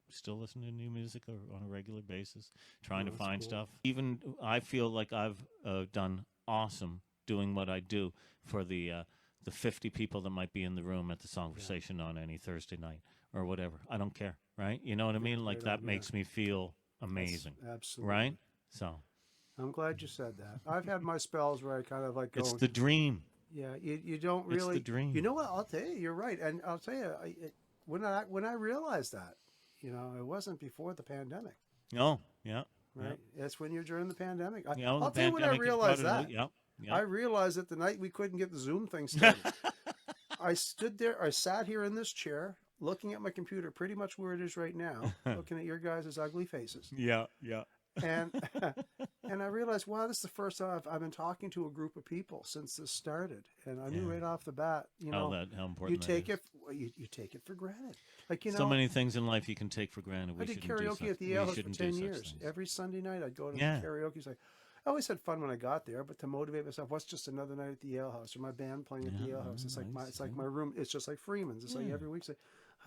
on a regular basis, trying to That's find cool. stuff. Even I feel like I've done awesome doing what I do for the 50 people that might be in the room at the Songversation on any Thursday night or whatever. I don't care, right? You know what I mean? Like right that on, makes me feel amazing, Absolutely. right? So I'm glad you said that. I've had my spells where I kind of like it's go, the dream. yeah, you don't It's the really, dream. you know what? I'll tell you, you're right, and I'll tell you, when I realized that, it wasn't before the pandemic, Oh, yeah. right? It's when you're during the pandemic. The I'll tell you when I pandemic realized brought it that. out. Yeah, I realized that the night we couldn't get the Zoom thing started. I stood there, I sat here in this chair, looking at my computer, pretty much where it is right now, yeah. looking at your guys' ugly faces. Yeah. And and I realized, wow, this is the first time I've been talking to a group of people since this started, and I knew Yeah. right off the bat, How you important take that it, you take it for granted. Like is. So many things in life you can take for granted. I did karaoke at the Yale House for 10 years. Things. Every Sunday night, I'd go to Yeah. the karaoke. Like, I always had fun when I got there, but to motivate myself, what's just another night at the Yale House or my band playing at the Yale House? It's like nice, my room. It's just like Freeman's. It's like Yeah. every week. It's like,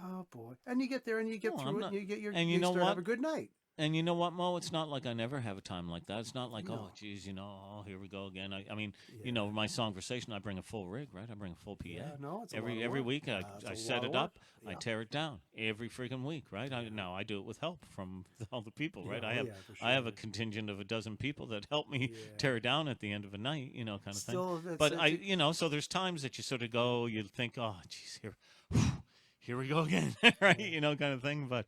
oh boy, and you get there and you get No, through I'm it, not- and you get your and you you know start what? have a good night. And you know what, Mo? It's not like I never have a time like that. It's not like, No. oh, geez, oh, here we go again. I mean, Yeah. my Songversation, I bring a full rig, right? I bring a full PA. Yeah, no, it's a lot every of every work. week I It's a set lot it of up, work. I Yeah. tear it down every freaking week, right? Now I do it with help from all the people, right? Yeah, I have for I have sure. a contingent of a dozen people that help me Yeah. tear it down at the end of a night, kind of Still, thing. it's- But it's- so there's times that you sort of go, you think, oh, geez, here we go again, right? Kind of thing. But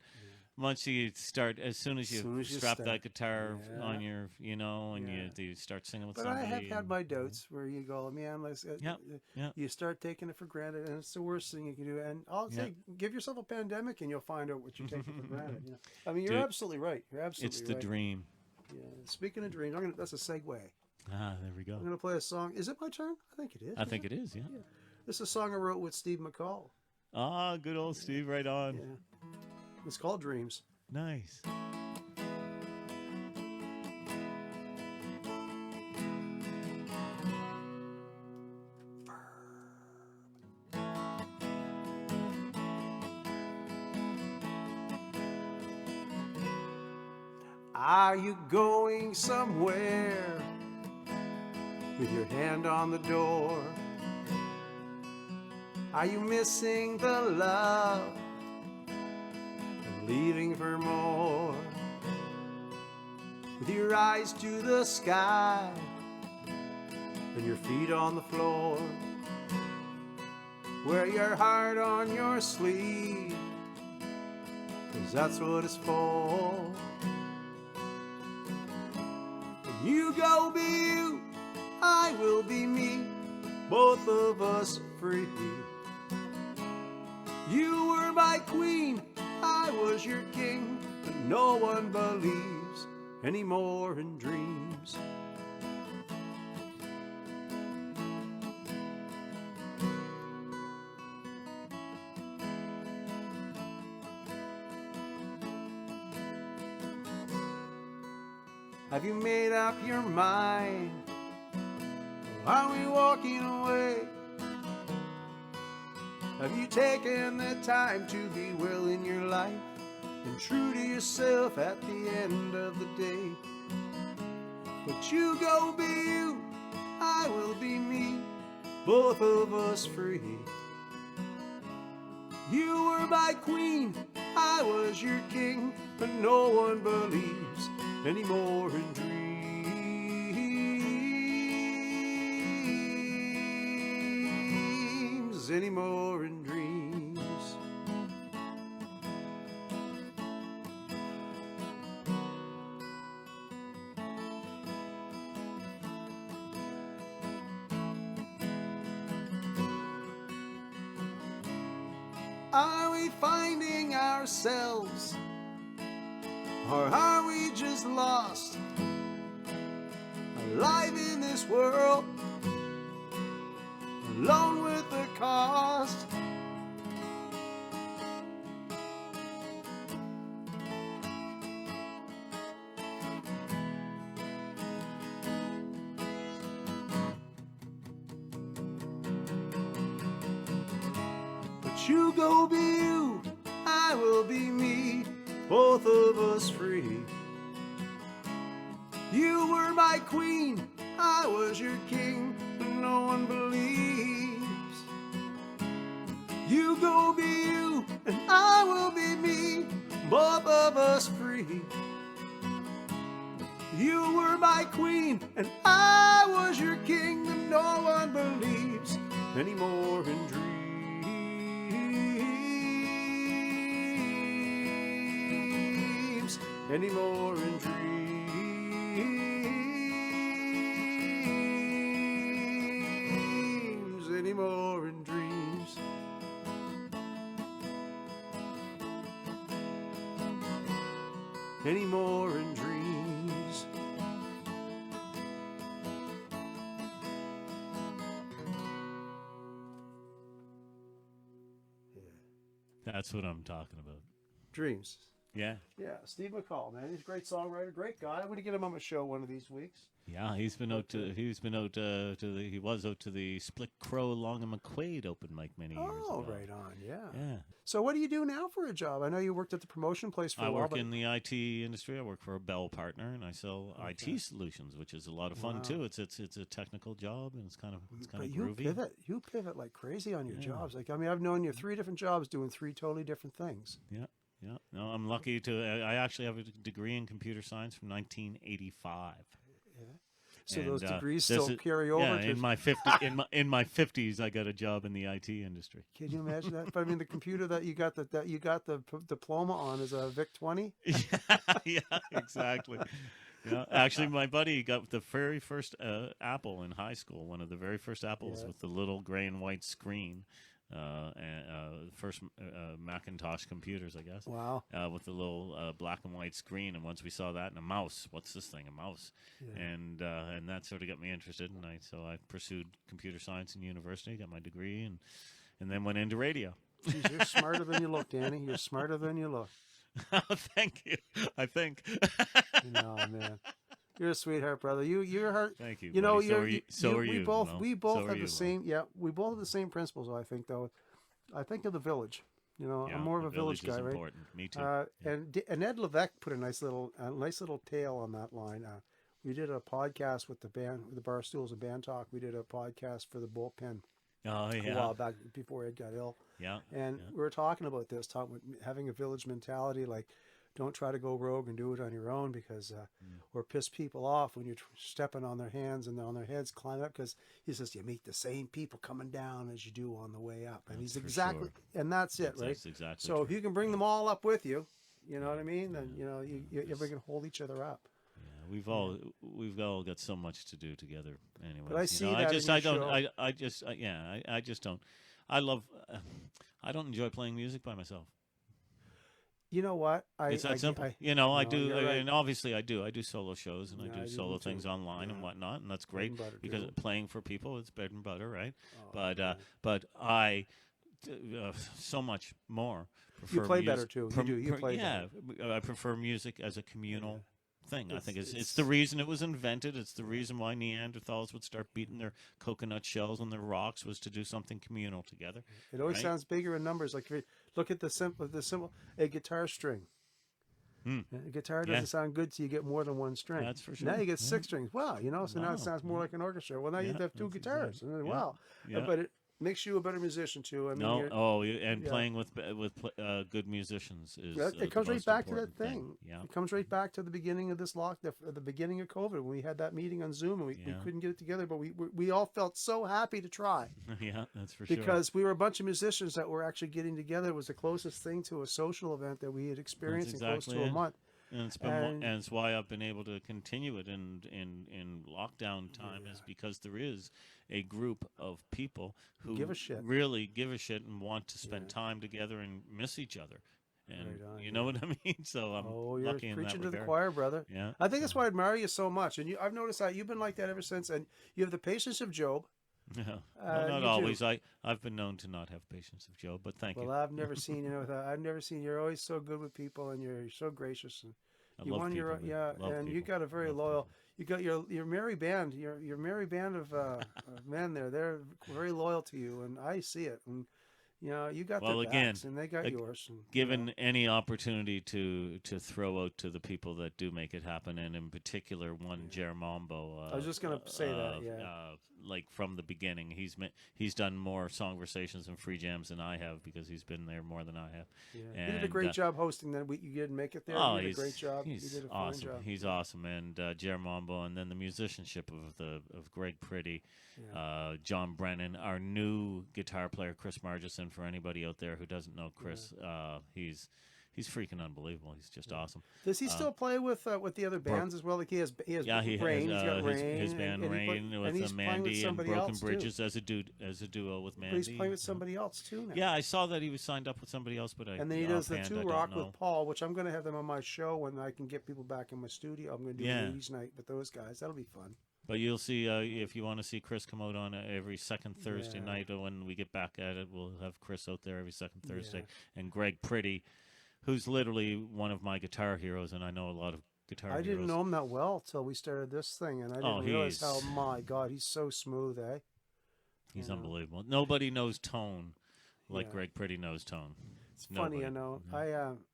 once you start, as soon as you strap start. that guitar Yeah. on your, and Yeah. you start singing with But I somebody. have had my doubts where you go, man, Yeah. you start taking it for granted, and it's the worst thing you can do. And I'll say, give yourself a pandemic, and you'll find out what you're taking for granted. I mean, you're Dude, absolutely right. You're absolutely It's the right. dream. Yeah. Speaking of dreams, that's a segue. There we go. I'm gonna play a song. Is it my turn? I think it is. I think it is, yeah. This is a song I wrote with Steve McCall. Good old Steve, right on. Yeah. It's called Dreams. Nice. Are you going somewhere with your hand on the door? Are you missing the love and leaving for more? With your eyes to the sky and your feet on the floor, wear your heart on your sleeve, 'cause that's what it's for. When you go be you, I will be me, both of us free. You were my queen, I was your king, but no one believes anymore in dreams. Have you made up your mind? Or are we walking away? Have you taken the time to be well in your life and true to yourself at the end of the day? But you go be you, I will be me, both of us free. You were my queen, I was your king, but no one believes anymore in dreams, anymore in dreams. Are we finding ourselves, or are we just lost, alive in this world, alone with the cost? But you go be you, I will be me, both of us free. You were my queen, I was your king, but no one believes. You go be you, and I will be me, both of us free. You were my queen, and I was your king, but no one believes anymore in dreams. Anymore in dreams, anymore in dreams. Anymore in dreams. That's what I'm talking about. Dreams. Yeah. Yeah, Steve McCall, man, he's a great songwriter, great guy. I'm going to get him on my show one of these weeks. Yeah, he was out to the Split Crow Long and McQuaid open mic many years ago. Oh, right on, yeah. Yeah. So what do you do now for a job? I know you worked at the promotion place for a I while. work in the IT industry. I work for a Bell partner, and I sell IT solutions, which is a lot of fun too. It's a technical job, and it's kind of groovy. You pivot like crazy on your jobs. Like, I mean, I've known you 3 different jobs doing 3 totally different things. Yeah. Yeah, no, I'm lucky to. I actually have a degree in computer science from 1985. Yeah. So And, those degrees still carry over. Yeah, in my 50s, I got a job in the IT industry. Can you imagine that? But I mean, the computer that you got the diploma on is a VIC 20. Yeah, exactly. Yeah, actually, my buddy got the very first Apple in high school. One of the very first Apples with the little gray and white screen. First Macintosh computers, I guess. Wow. With the little black and white screen, and once we saw that and a mouse, what's this thing? A mouse, and that sort of got me interested, and so I pursued computer science in university, got my degree, and then went into radio. Jeez, you're smarter than you look, Danny. You're smarter than you look. Thank you. I think. No, man. You're a sweetheart, brother. You're hard. Thank you. You know, so are you. We both have the same. Yeah, we both have the same principles. I think, though. I think of the village. You know, Yeah, I'm more of the a village is guy, right? important. Me too. Yeah. And Ed Levesque put a nice little tale on that line. We did a podcast with the band, the Barstools and Band Talk. We did a podcast for the Bullpen Oh a yeah. while back before Ed got ill, Yeah. and Yeah. we were talking about this, having a village mentality, like don't try to go rogue and do it on your own because or piss people off when you're stepping on their hands and on their heads, climb up, because he says you meet the same people coming down as you do on the way up, and That's he's for exactly, sure. and that's it, right? That's exactly So true. if you can bring them all up with you, you know what I mean, then you know you can hold each other up. Yeah, we've all got so much to do together. Anyway, But I see I that just in I your don't show. I just don't. I love. I don't enjoy playing music by myself. You know what? It's that simple. I no, do, you're right. and obviously I do. I do solo shows and I Yeah, do I do solo them too. things online and Yeah. whatnot, and that's Bread great and butter, because too. playing for people is bread and butter, right? Oh, But yeah. but I so much more prefer You play music. better too. You do. You play yeah, better. I prefer music as a communal thing. I think it's It's the reason it was invented. It's the reason why Neanderthals would start beating their coconut shells on their rocks, was to do something communal together. It always right? sounds bigger in numbers. Like if you look at the simple, a guitar string. Hmm. A guitar doesn't sound good till you get more than one string. That's for sure. Now you get Yeah. 6 strings. Wow, you know, so now Wow. it sounds more like an orchestra. Well, now you Yeah, have 2 that's guitars. exactly- And yeah, wow, yeah. but it makes you a better musician too. I mean, No, and yeah. playing with good musicians is it comes the right most back to that important thing. Yeah, It comes right back to the beginning of this the beginning of COVID when we had that meeting on Zoom and we couldn't get it together, but we all felt so happy to try. yeah, that's for sure. Because we were a bunch of musicians that were actually getting together. It was the closest thing to a social event that we had experienced in close to a month. And it's and it's why I've been able to continue it in lockdown time is because there is a group of people who give a shit. really give a shit and want to spend time together and miss each other. And Right on, you know what I mean? So I'm you're lucky in preaching that to the regard. choir, brother. Yeah. I think that's why I admire you so much. And I've noticed that you've been like that ever since. And you have the patience of Job. Yeah. Well, not you always. do. I've been known to not have patience of Job, but thank you. Well, I've never seen I've never seen. You're always so good with people, and you're so gracious. And I you love won people, your man. Love and you people. got a very Love loyal. You got your merry band. Your merry band of men there. They're very loyal to you, and I see it. And you know you got Well, their again, backs, and they got yours. And, Given any opportunity to throw out to the people that do make it happen, and in particular one Jermombo. I was just gonna say that, yeah. Like from the beginning, he's done more Songversations and free jams than I have because he's been there more than I have. Yeah. And, You did a great job hosting that week. You didn't make it there. Oh, You did a great job. You He's did a fine awesome. job. He's awesome, and Jermombo, and then the musicianship of Greg Pretty, John Brennan, our new guitar player Chris Margison. For anybody out there who doesn't know Chris, he's freaking unbelievable. He's just awesome. Does he still play with the other bands as well? Like he has Yeah, he Rain. has He's got Rain. his band and Rain and he's with playing with Mandy and somebody Broken else, too. Bridges as a duo with Mandy. But he's playing with somebody else too now. Yeah, I saw that he was signed up with somebody else, but And then he does the offhand, Two I don't Rock know. with Paul, which I'm going to have them on my show when I can get people back in my studio. I'm going to do a ladies' night with those guys. That'll be fun. But you'll see, if you want to see Chris come out on every second Thursday night, or when we get back at it, we'll have Chris out there every second Thursday. And Greg Pretty, who's literally one of my guitar heroes, and I know a lot of guitar heroes. I didn't know him that well till we started this thing, and I didn't realize how, my God, he's so smooth, eh? He's unbelievable. Nobody knows tone like Greg Pretty knows tone. It's funny, I know.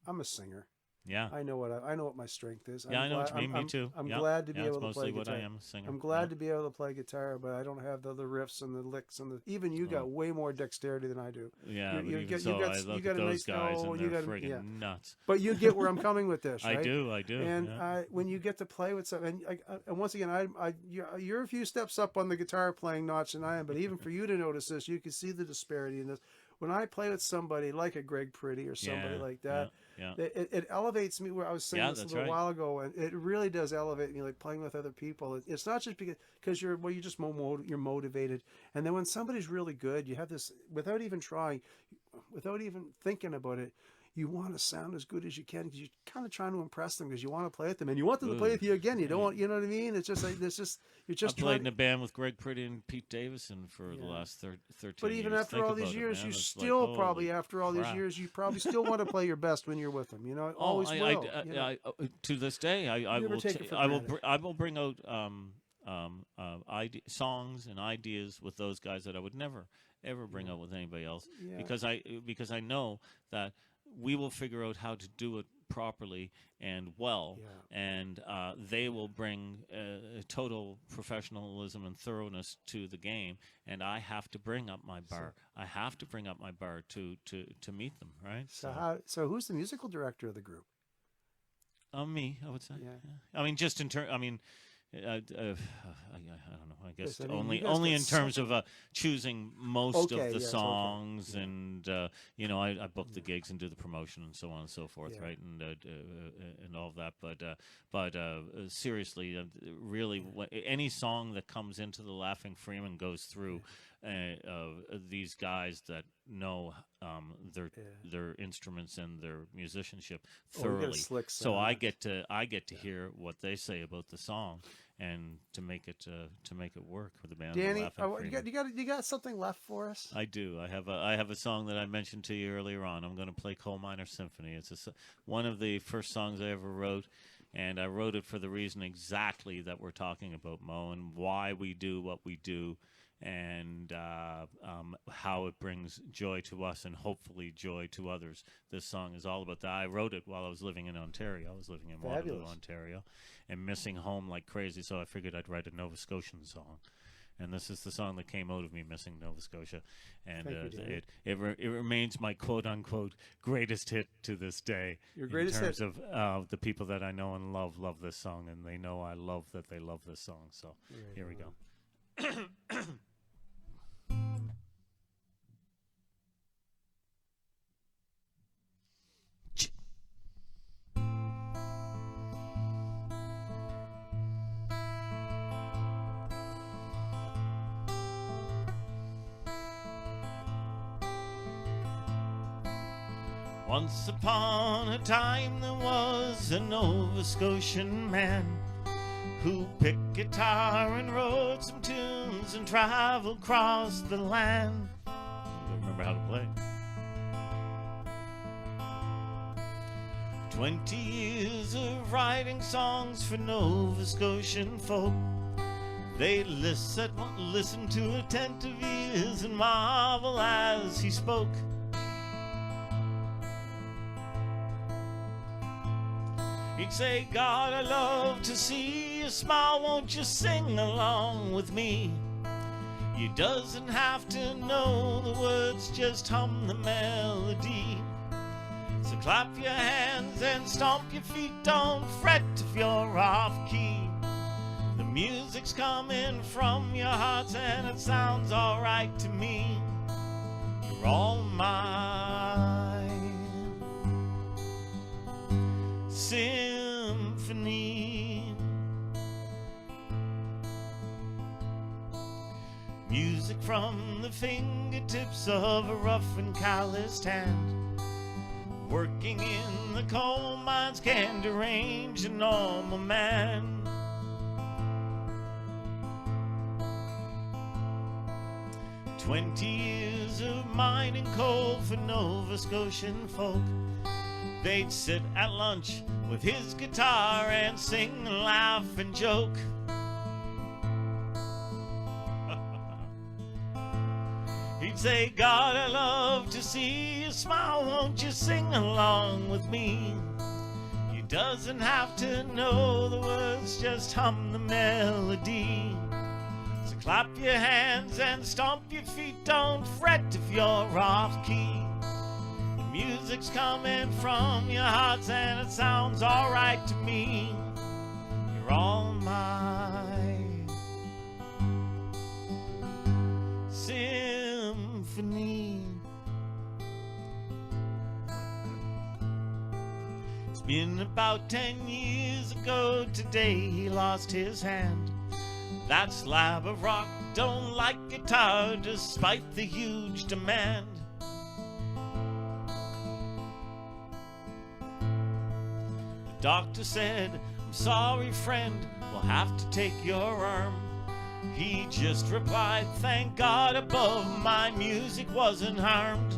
I'm a singer. Yeah, I know what my strength is. I know what you mean. Me too. I'm glad to be able to mostly play what guitar. I am, a singer. I'm glad to be able to play guitar, but I don't have the riffs and the licks and even you got way more dexterity than I do. Yeah, you but even get, so, you got, I look you got at a those nice guys no, and you they're got, friggin' nuts. But you get where I'm coming with this, right? I do. And when you get to play with something, and once again, you're a few steps up on the guitar playing notch than I am, but even for you to notice this, you can see the disparity in this. When I play with somebody like a Greg Pretty or somebody like that, it elevates me. Where I was saying this a little while ago, and it really does elevate me. Like playing with other people, it's not just because you're just you're motivated, and then when somebody's really good, you have this without even trying, without even thinking about it. You want to sound as good as you can because you're kind of trying to impress them because you want to play with them and you want them to play with you again. You don't want, you know what I mean? It's just like you're just. I played in a band with Greg Pretty and Pete Davison for the last 13 years. But even after all these years, you still probably after all these years, you probably still want to play your best when you're with them. You know, always will. To this day, I will bring out songs and ideas with those guys that I would never ever bring up with anybody else, Yeah. because I know that we will figure out how to do it properly and well, and they will bring total professionalism and thoroughness to the game, and I have to bring up my bar. I have to bring up my bar to meet them, right? So who's the musical director of the group? Me, I would say. Yeah. I mean, just in terms. I mean, I don't know. I guess Yes, I mean, only in terms of choosing most of the yes, songs, okay. and I book the gigs and do the promotion and so on and so forth, right? And all of that. But seriously, really, any song that comes into the Laughing Freeman goes through these guys that know their instruments and their musicianship thoroughly. So I get to hear what they say about the song, and to make it work for the band. Danny, you got something left for us? I do. I have a song that I mentioned to you earlier on. I'm going to play Coal Miner Symphony. It's one of the first songs I ever wrote, and I wrote it for the reason exactly that we're talking about, Mo, and why we do what we do, and how it brings joy to us and hopefully joy to others. This song is all about that. I wrote it while I was living in Ontario. I was living in Waterloo, Ontario, and missing home like crazy, so I figured I'd write a Nova Scotian song. And this is the song that came out of me missing Nova Scotia. And it remains my quote-unquote greatest hit to this day. Your greatest hit? In terms hit. of the people that I know and love this song, and they know I love that they love this song. So here we go. Once upon a time there was a Nova Scotian man who picked guitar and wrote some tunes and traveled across the land. I don't remember how to play. 20 years of writing songs for Nova Scotian folk. They listen to attentive ears and marvel as he spoke. He'd say, God, I love to see you smile, won't you sing along with me? You doesn't have to know the words, just hum the melody. So clap your hands and stomp your feet, don't fret if you're off key. The music's coming from your hearts and it sounds alright to me. You're all mine. Symphony. Music from the fingertips of a rough and calloused hand. Working in the coal mines can derange a normal man. "20 years of mining coal for Nova Scotian folk. They'd sit at lunch with his guitar and sing, laugh, and joke. He'd say, God, I love to see you smile, won't you sing along with me? You doesn't have to know the words, just hum the melody. So clap your hands and stomp your feet, don't fret if you're off key. Music's coming from your hearts and it sounds alright to me. You're all mine. Symphony. It's been about 10 years ago today he lost his hand. That slab of rock don't like guitar despite the huge demand. Doctor said, I'm sorry friend, we'll have to take your arm. He just replied, thank God above, my music wasn't harmed.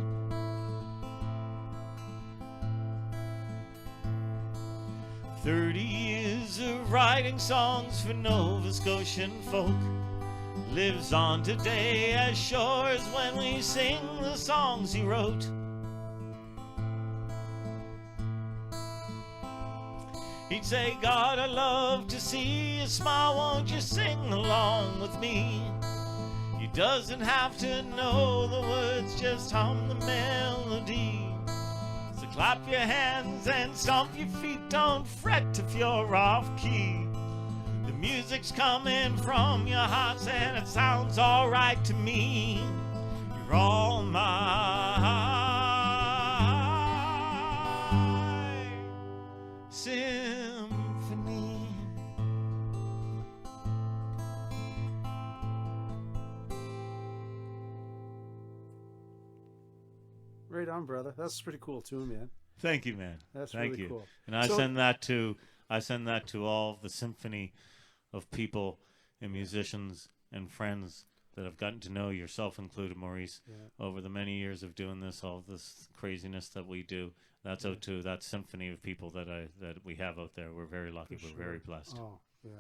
"30 years muse of writing songs for Nova Scotian folk lives on today as sure as when we sing the songs he wrote. He'd say, God, I love to see you smile, won't you sing along with me? You doesn't have to know the words, just hum the melody. So clap your hands and stomp your feet, don't fret if you're off key. The music's coming from your hearts and it sounds alright to me. You're all my symphony. Right on, brother. That's pretty cool too, man. Thank you, man. That's Thank really you. cool. And I send that to all the symphony of people and musicians and friends that I've gotten to know, yourself included, Maurice, over the many years of doing this, all this craziness that we do. That's out to that symphony of people that we have out there. We're very lucky. We're very blessed. Oh, yeah.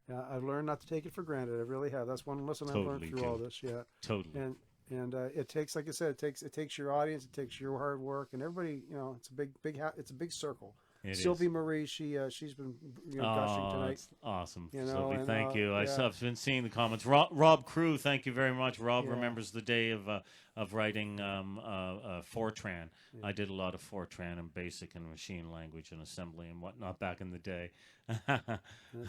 Yeah, I've learned not to take it for granted. I really have. That's one lesson I've learned through all this. Yeah. Totally. And it takes, like I said, it takes your audience, it takes your hard work, and everybody. You know, it's a big it's a big circle. Sylvie Marie, she's been gushing tonight. That's awesome, you know, Sylvie. Thank you. yeah. I've been seeing the comments. Rob Crew, thank you very much. Rob remembers the day of writing Fortran. I did a lot of Fortran and basic and machine language and assembly and whatnot back in the day.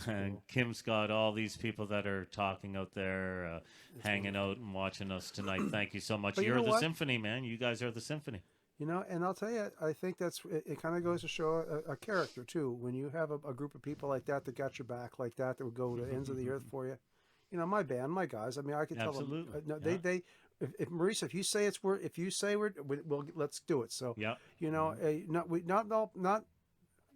And cool. Kim Scott, all these people that are talking out there, hanging out and watching us tonight. Thank you so much. You're the symphony, man. You guys are the symphony. You know, and I'll tell you, I think it kind of goes to show a character too. When you have a group of people like that got your back, like that would go to the ends of the earth for you. You know, my band, my guys. I mean, I could tell them. No, if Maurice, if you say let's do it. So, you know,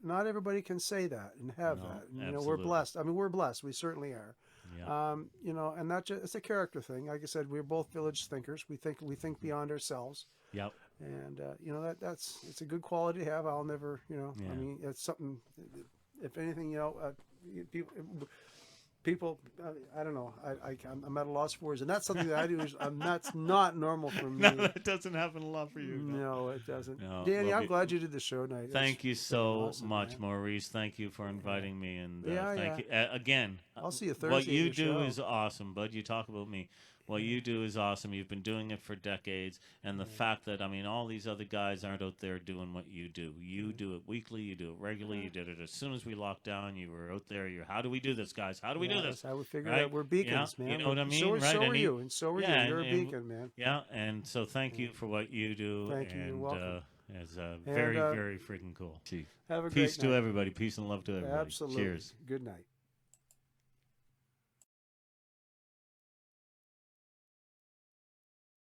not everybody can say that and have that. And, you know, we're blessed. I mean, we're blessed. We certainly are. Yeah. You know, and it's a character thing. Like I said, we're both village thinkers. We think beyond ourselves. Yep. And you know, it's a good quality to have. I'll never, you know, I mean, it's something. If anything, you know, people, I don't know. I'm at a loss for words, and that's something that I do. That's not normal for me. No, that doesn't happen a lot for you. No, it doesn't. No, Danny, I'm glad you did the show tonight. Thank you so much, man. Maurice. Thank you for inviting me, and thank you again. I'll see you Thursday. What you do is awesome, bud. You talk about me. What you do is awesome. You've been doing it for decades, and the fact that, I mean, all these other guys aren't out there doing what you do. You do it weekly. You do it regularly. You did it as soon as we locked down. You were out there. How do we do this, guys? How do we do this? That's how we figured out we're beacons, man. You know what I mean? So right? are you, and so are you. You're a beacon, man. Yeah, and so thank you for what you do. Thank you. You're welcome. It's very, very freaking cool. Have a Peace great night. to everybody. Peace and love to everybody. Absolutely. Cheers. Good night.